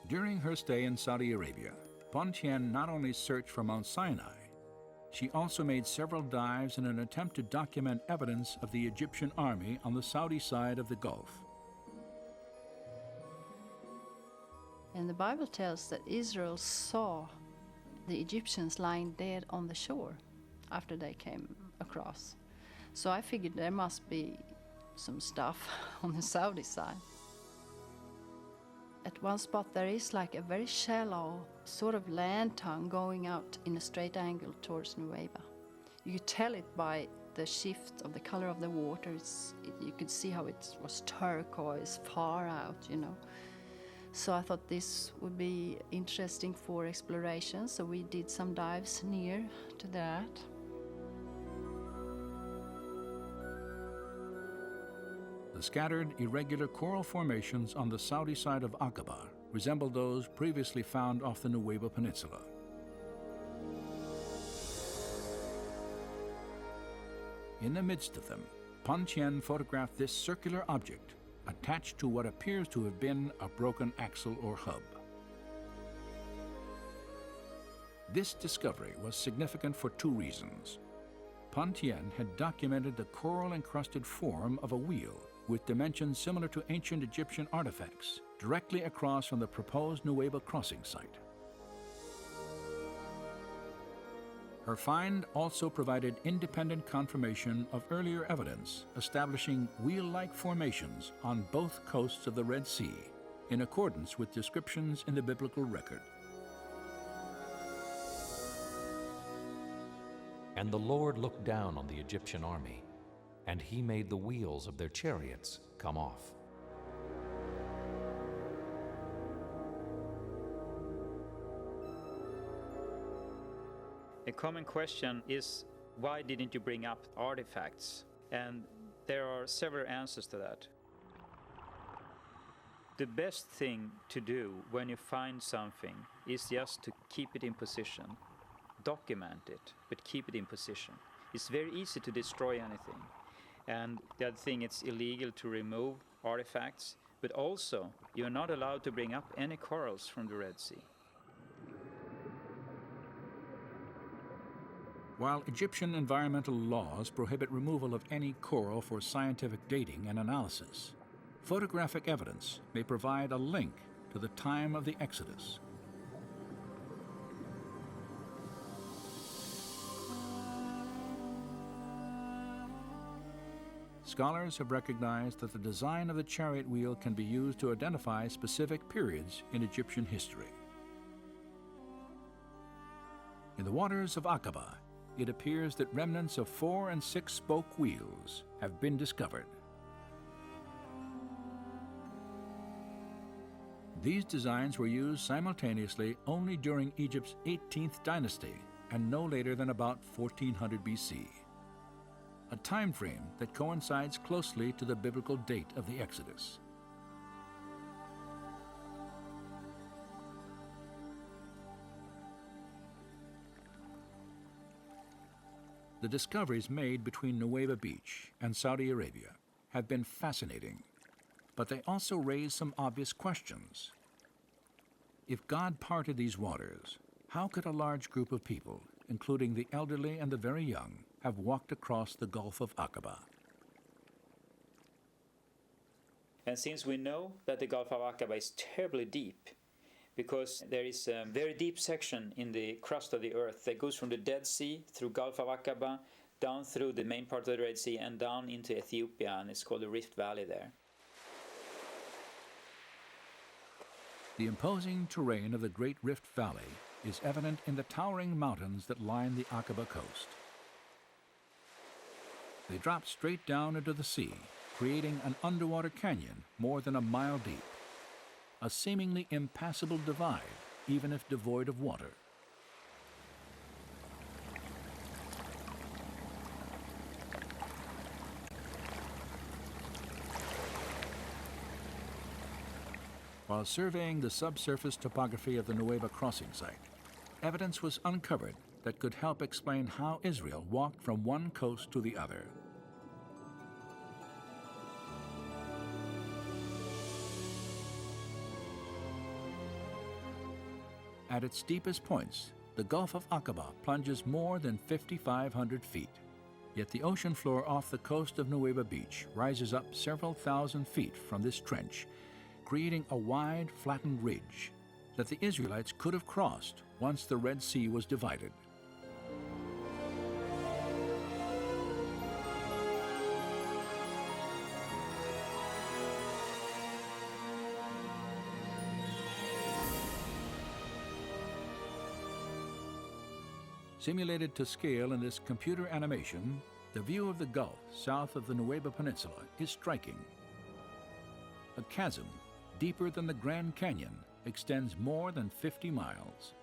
During her stay in Saudi Arabia, Pontien not only searched for Mount Sinai, she also made several dives in an attempt to document evidence of the Egyptian army on the Saudi side of the Gulf. And the Bible tells that Israel saw the Egyptians lying dead on the shore after they came across. So I figured there must be some stuff on the Saudi side. At one spot there is like a very shallow sort of land tongue going out in a straight angle towards Nueva. You could tell it by the shift of the color of the water. You could see how it was turquoise far out, you know. So I thought this would be interesting for exploration, so we did some dives near to that. The scattered, irregular coral formations on the Saudi side of Aqaba resemble those previously found off the Nueva Peninsula. In the midst of them, Pontien photographed this circular object attached to what appears to have been a broken axle or hub. This discovery was significant for 2 reasons. Pontien had documented the coral-encrusted form of a wheel with dimensions similar to ancient Egyptian artifacts, directly across from the proposed Nueva crossing site. Her find also provided independent confirmation of earlier evidence establishing wheel-like formations on both coasts of the Red Sea, in accordance with descriptions in the biblical record. And the Lord looked down on the Egyptian army, and he made the wheels of their chariots come off. A common question is, why didn't you bring up artifacts? And there are several answers to that. The best thing to do when you find something is just to keep it in position. Document it, but keep it in position. It's very easy to destroy anything. And the other thing, it's illegal to remove artifacts, but also you're not allowed to bring up any corals from the Red Sea. While Egyptian environmental laws prohibit removal of any coral for scientific dating and analysis, photographic evidence may provide a link to the time of the Exodus. Scholars have recognized that the design of the chariot wheel can be used to identify specific periods in Egyptian history. In the waters of Aqaba, it appears that remnants of 4- and 6-spoke wheels have been discovered. These designs were used simultaneously only during Egypt's 18th dynasty and no later than about 1400 BC, a time frame that coincides closely to the biblical date of the Exodus. The discoveries made between Nueva Beach and Saudi Arabia have been fascinating, but they also raise some obvious questions. If God parted these waters, how could a large group of people, including the elderly and the very young, have walked across the Gulf of Aqaba? And since we know that the Gulf of Aqaba is terribly deep, because there is a very deep section in the crust of the earth that goes from the Dead Sea through Gulf of Aqaba, down through the main part of the Red Sea and down into Ethiopia, and it's called the Rift Valley there. The imposing terrain of the Great Rift Valley is evident in the towering mountains that line the Aqaba coast. They drop straight down into the sea, creating an underwater canyon more than a mile deep, a seemingly impassable divide, even if devoid of water. While surveying the subsurface topography of the Nueva crossing site, evidence was uncovered that could help explain how Israel walked from one coast to the other. At its deepest points, the Gulf of Aqaba plunges more than 5,500 feet. Yet the ocean floor off the coast of Nueva Beach rises up several thousand feet from this trench, creating a wide, flattened ridge that the Israelites could have crossed once the Red Sea was divided. Simulated to scale in this computer animation, the view of the Gulf south of the Nueva Peninsula is striking. A chasm, deeper than the Grand Canyon, extends more than 50 miles.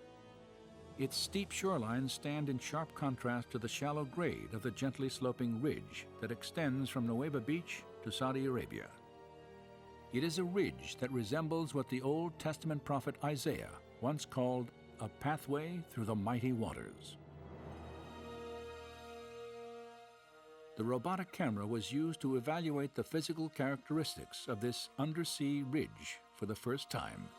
Its steep shorelines stand in sharp contrast to the shallow grade of the gently sloping ridge that extends from Nueva Beach to Saudi Arabia. It is a ridge that resembles what the Old Testament prophet Isaiah once called a pathway through the mighty waters. The robotic camera was used to evaluate the physical characteristics of this undersea ridge for the first time.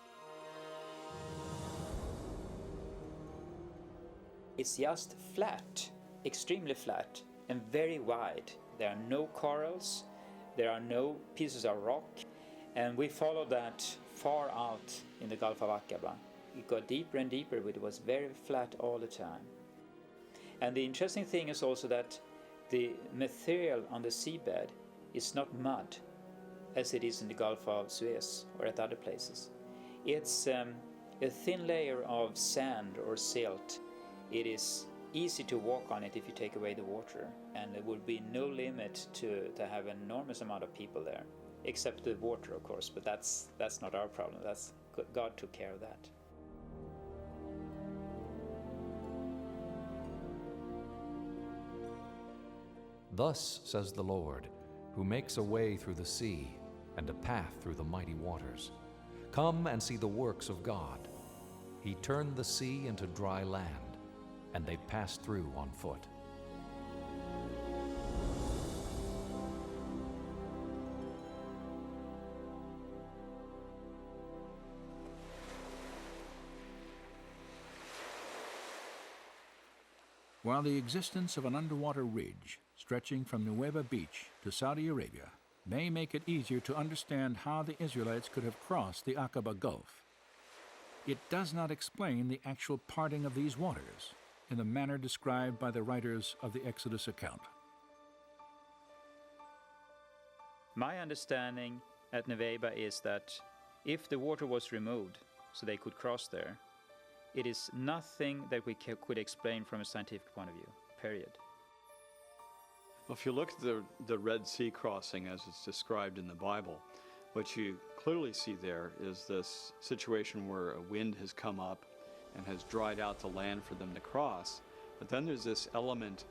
It's just flat, extremely flat, and very wide. There are no corals, there are no pieces of rock, and we followed that far out in the Gulf of Aqaba. It got deeper and deeper, but it was very flat all the time. And the interesting thing is also that the material on the seabed is not mud, as it is in the Gulf of Suez or at other places. It's a thin layer of sand or silt. It is easy to walk on it if you take away the water, and there would be no limit to have an enormous amount of people there, except the water, of course, but that's not our problem. God took care of that. Thus says the Lord, who makes a way through the sea and a path through the mighty waters. Come and see the works of God. He turned the sea into dry land, and they passed through on foot. While the existence of an underwater ridge stretching from Nueva Beach to Saudi Arabia may make it easier to understand how the Israelites could have crossed the Aqaba Gulf, it does not explain the actual parting of these waters in the manner described by the writers of the Exodus account. My understanding at Nueva is that if the water was removed so they could cross there, it is nothing that we could explain from a scientific point of view, period. Well, if you look at the Red Sea crossing as it's described in the Bible, what you clearly see there is this situation where a wind has come up and has dried out the land for them to cross. But then there's this element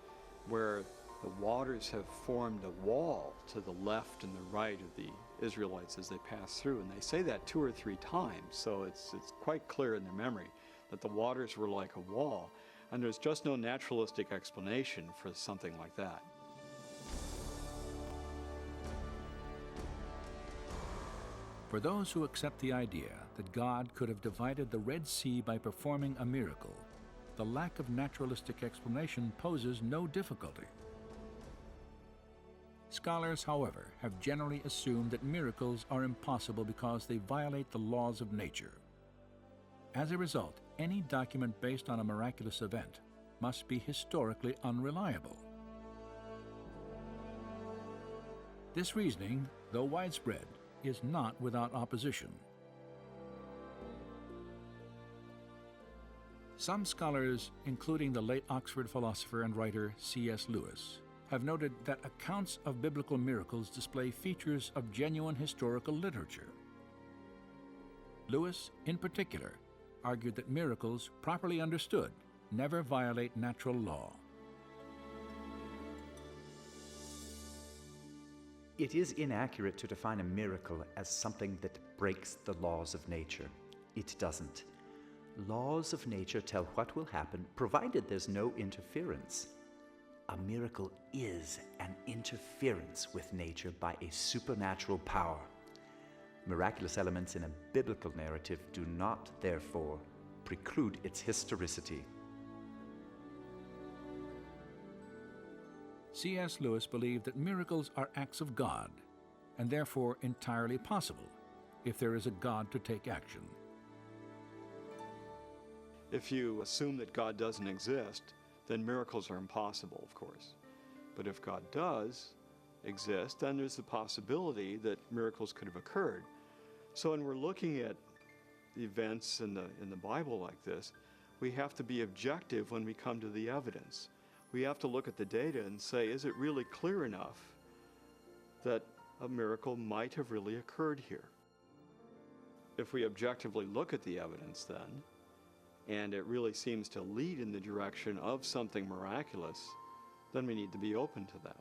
where the waters have formed a wall to the left and the right of the Israelites as they pass through. And they say that 2 or 3 times, so it's quite clear in their memory that the waters were like a wall. And there's just no naturalistic explanation for something like that. For those who accept the idea that God could have divided the Red Sea by performing a miracle, the lack of naturalistic explanation poses no difficulty. Scholars, however, have generally assumed that miracles are impossible because they violate the laws of nature. As a result, any document based on a miraculous event must be historically unreliable. This reasoning, though widespread, is not without opposition. Some scholars, including the late Oxford philosopher and writer C.S. Lewis, have noted that accounts of biblical miracles display features of genuine historical literature. Lewis, in particular, argued that miracles, properly understood, never violate natural law. It is inaccurate to define a miracle as something that breaks the laws of nature. It doesn't. Laws of nature tell what will happen, provided there's no interference. A miracle is an interference with nature by a supernatural power. Miraculous elements in a biblical narrative do not, therefore, preclude its historicity. C.S. Lewis believed that miracles are acts of God, and therefore entirely possible if there is a God to take action. If you assume that God doesn't exist, then miracles are impossible, of course. But if God does exist, then there's the possibility that miracles could have occurred. So when we're looking at events in the Bible like this, we have to be objective when we come to the evidence. We have to look at the data and say, is it really clear enough that a miracle might have really occurred here? If we objectively look at the evidence then, and it really seems to lead in the direction of something miraculous, then we need to be open to that.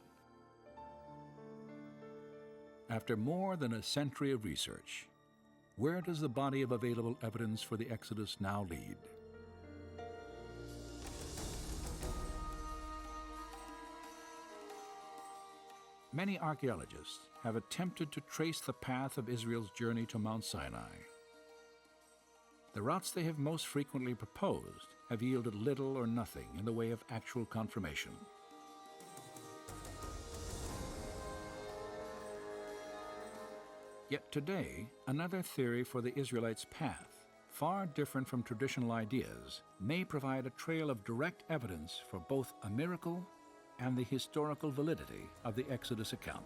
After more than a century of research, where does the body of available evidence for the Exodus now lead? Many archaeologists have attempted to trace the path of Israel's journey to Mount Sinai. The routes they have most frequently proposed have yielded little or nothing in the way of actual confirmation. Yet today, another theory for the Israelites' path, far different from traditional ideas, may provide a trail of direct evidence for both a miracle and the historical validity of the Exodus account.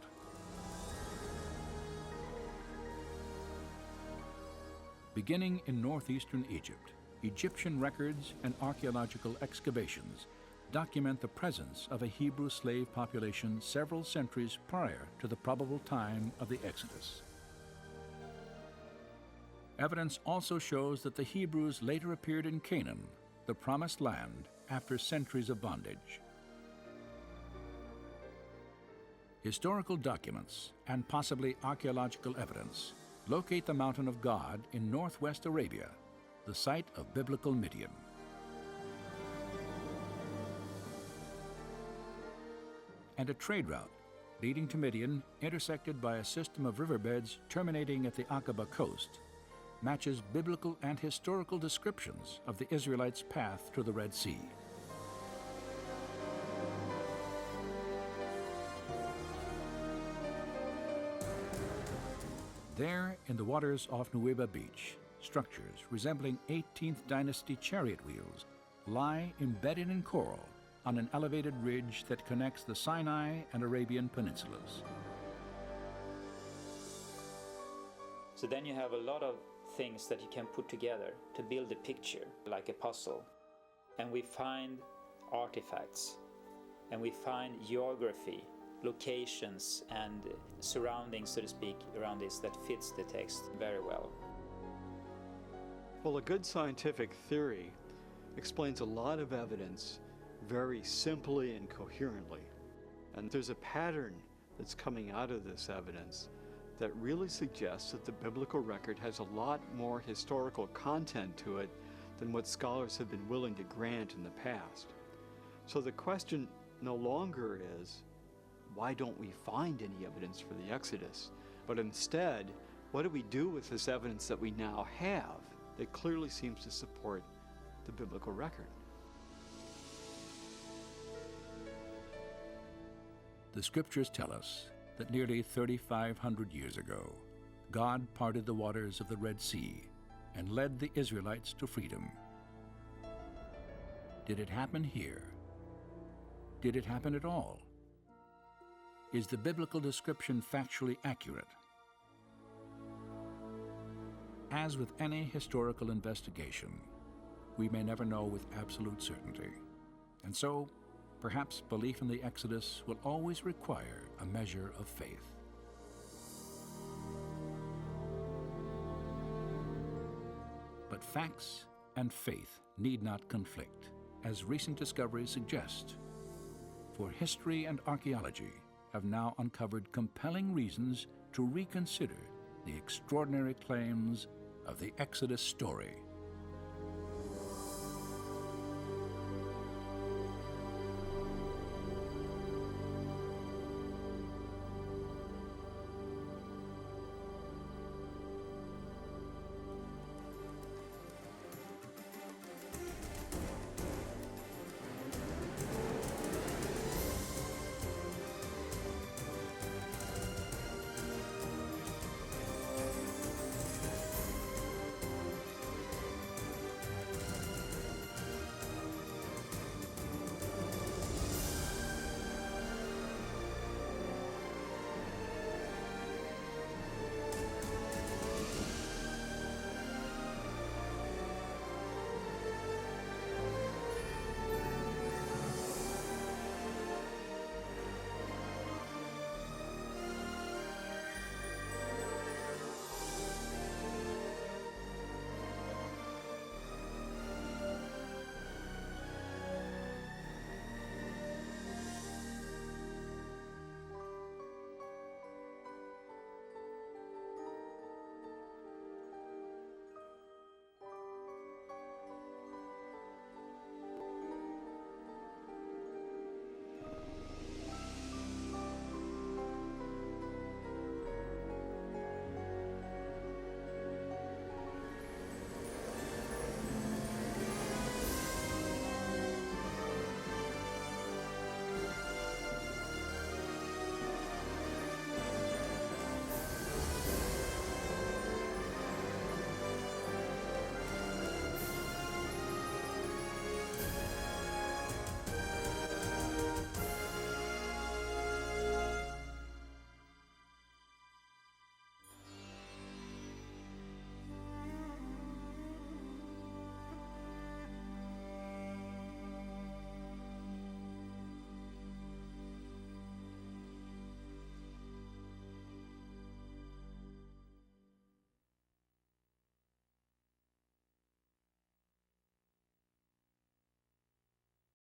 Beginning in northeastern Egypt, Egyptian records and archaeological excavations document the presence of a Hebrew slave population several centuries prior to the probable time of the Exodus. Evidence also shows that the Hebrews later appeared in Canaan, the Promised Land, after centuries of bondage. Historical documents and possibly archaeological evidence locate the Mountain of God in northwest Arabia, the site of biblical Midian. And a trade route leading to Midian, intersected by a system of riverbeds terminating at the Aqaba coast, matches biblical and historical descriptions of the Israelites' path to the Red Sea. There, in the waters off Nueva Beach, structures resembling 18th dynasty chariot wheels lie embedded in coral on an elevated ridge that connects the Sinai and Arabian peninsulas. So then you have a lot of things that you can put together to build a picture, like a puzzle. And we find artifacts, and we find geography, locations and surroundings, so to speak, around this that fits the text very well. Well, a good scientific theory explains a lot of evidence very simply and coherently. And there's a pattern that's coming out of this evidence that really suggests that the biblical record has a lot more historical content to it than what scholars have been willing to grant in the past. So the question no longer is, why don't we find any evidence for the Exodus? But instead, what do we do with this evidence that we now have that clearly seems to support the biblical record? The scriptures tell us that nearly 3,500 years ago, God parted the waters of the Red Sea and led the Israelites to freedom. Did it happen here? Did it happen at all? Is the biblical description factually accurate? As with any historical investigation, we may never know with absolute certainty. And so, perhaps belief in the Exodus will always require a measure of faith. But facts and faith need not conflict, as recent discoveries suggest. For history and archaeology have now uncovered compelling reasons to reconsider the extraordinary claims of the Exodus story.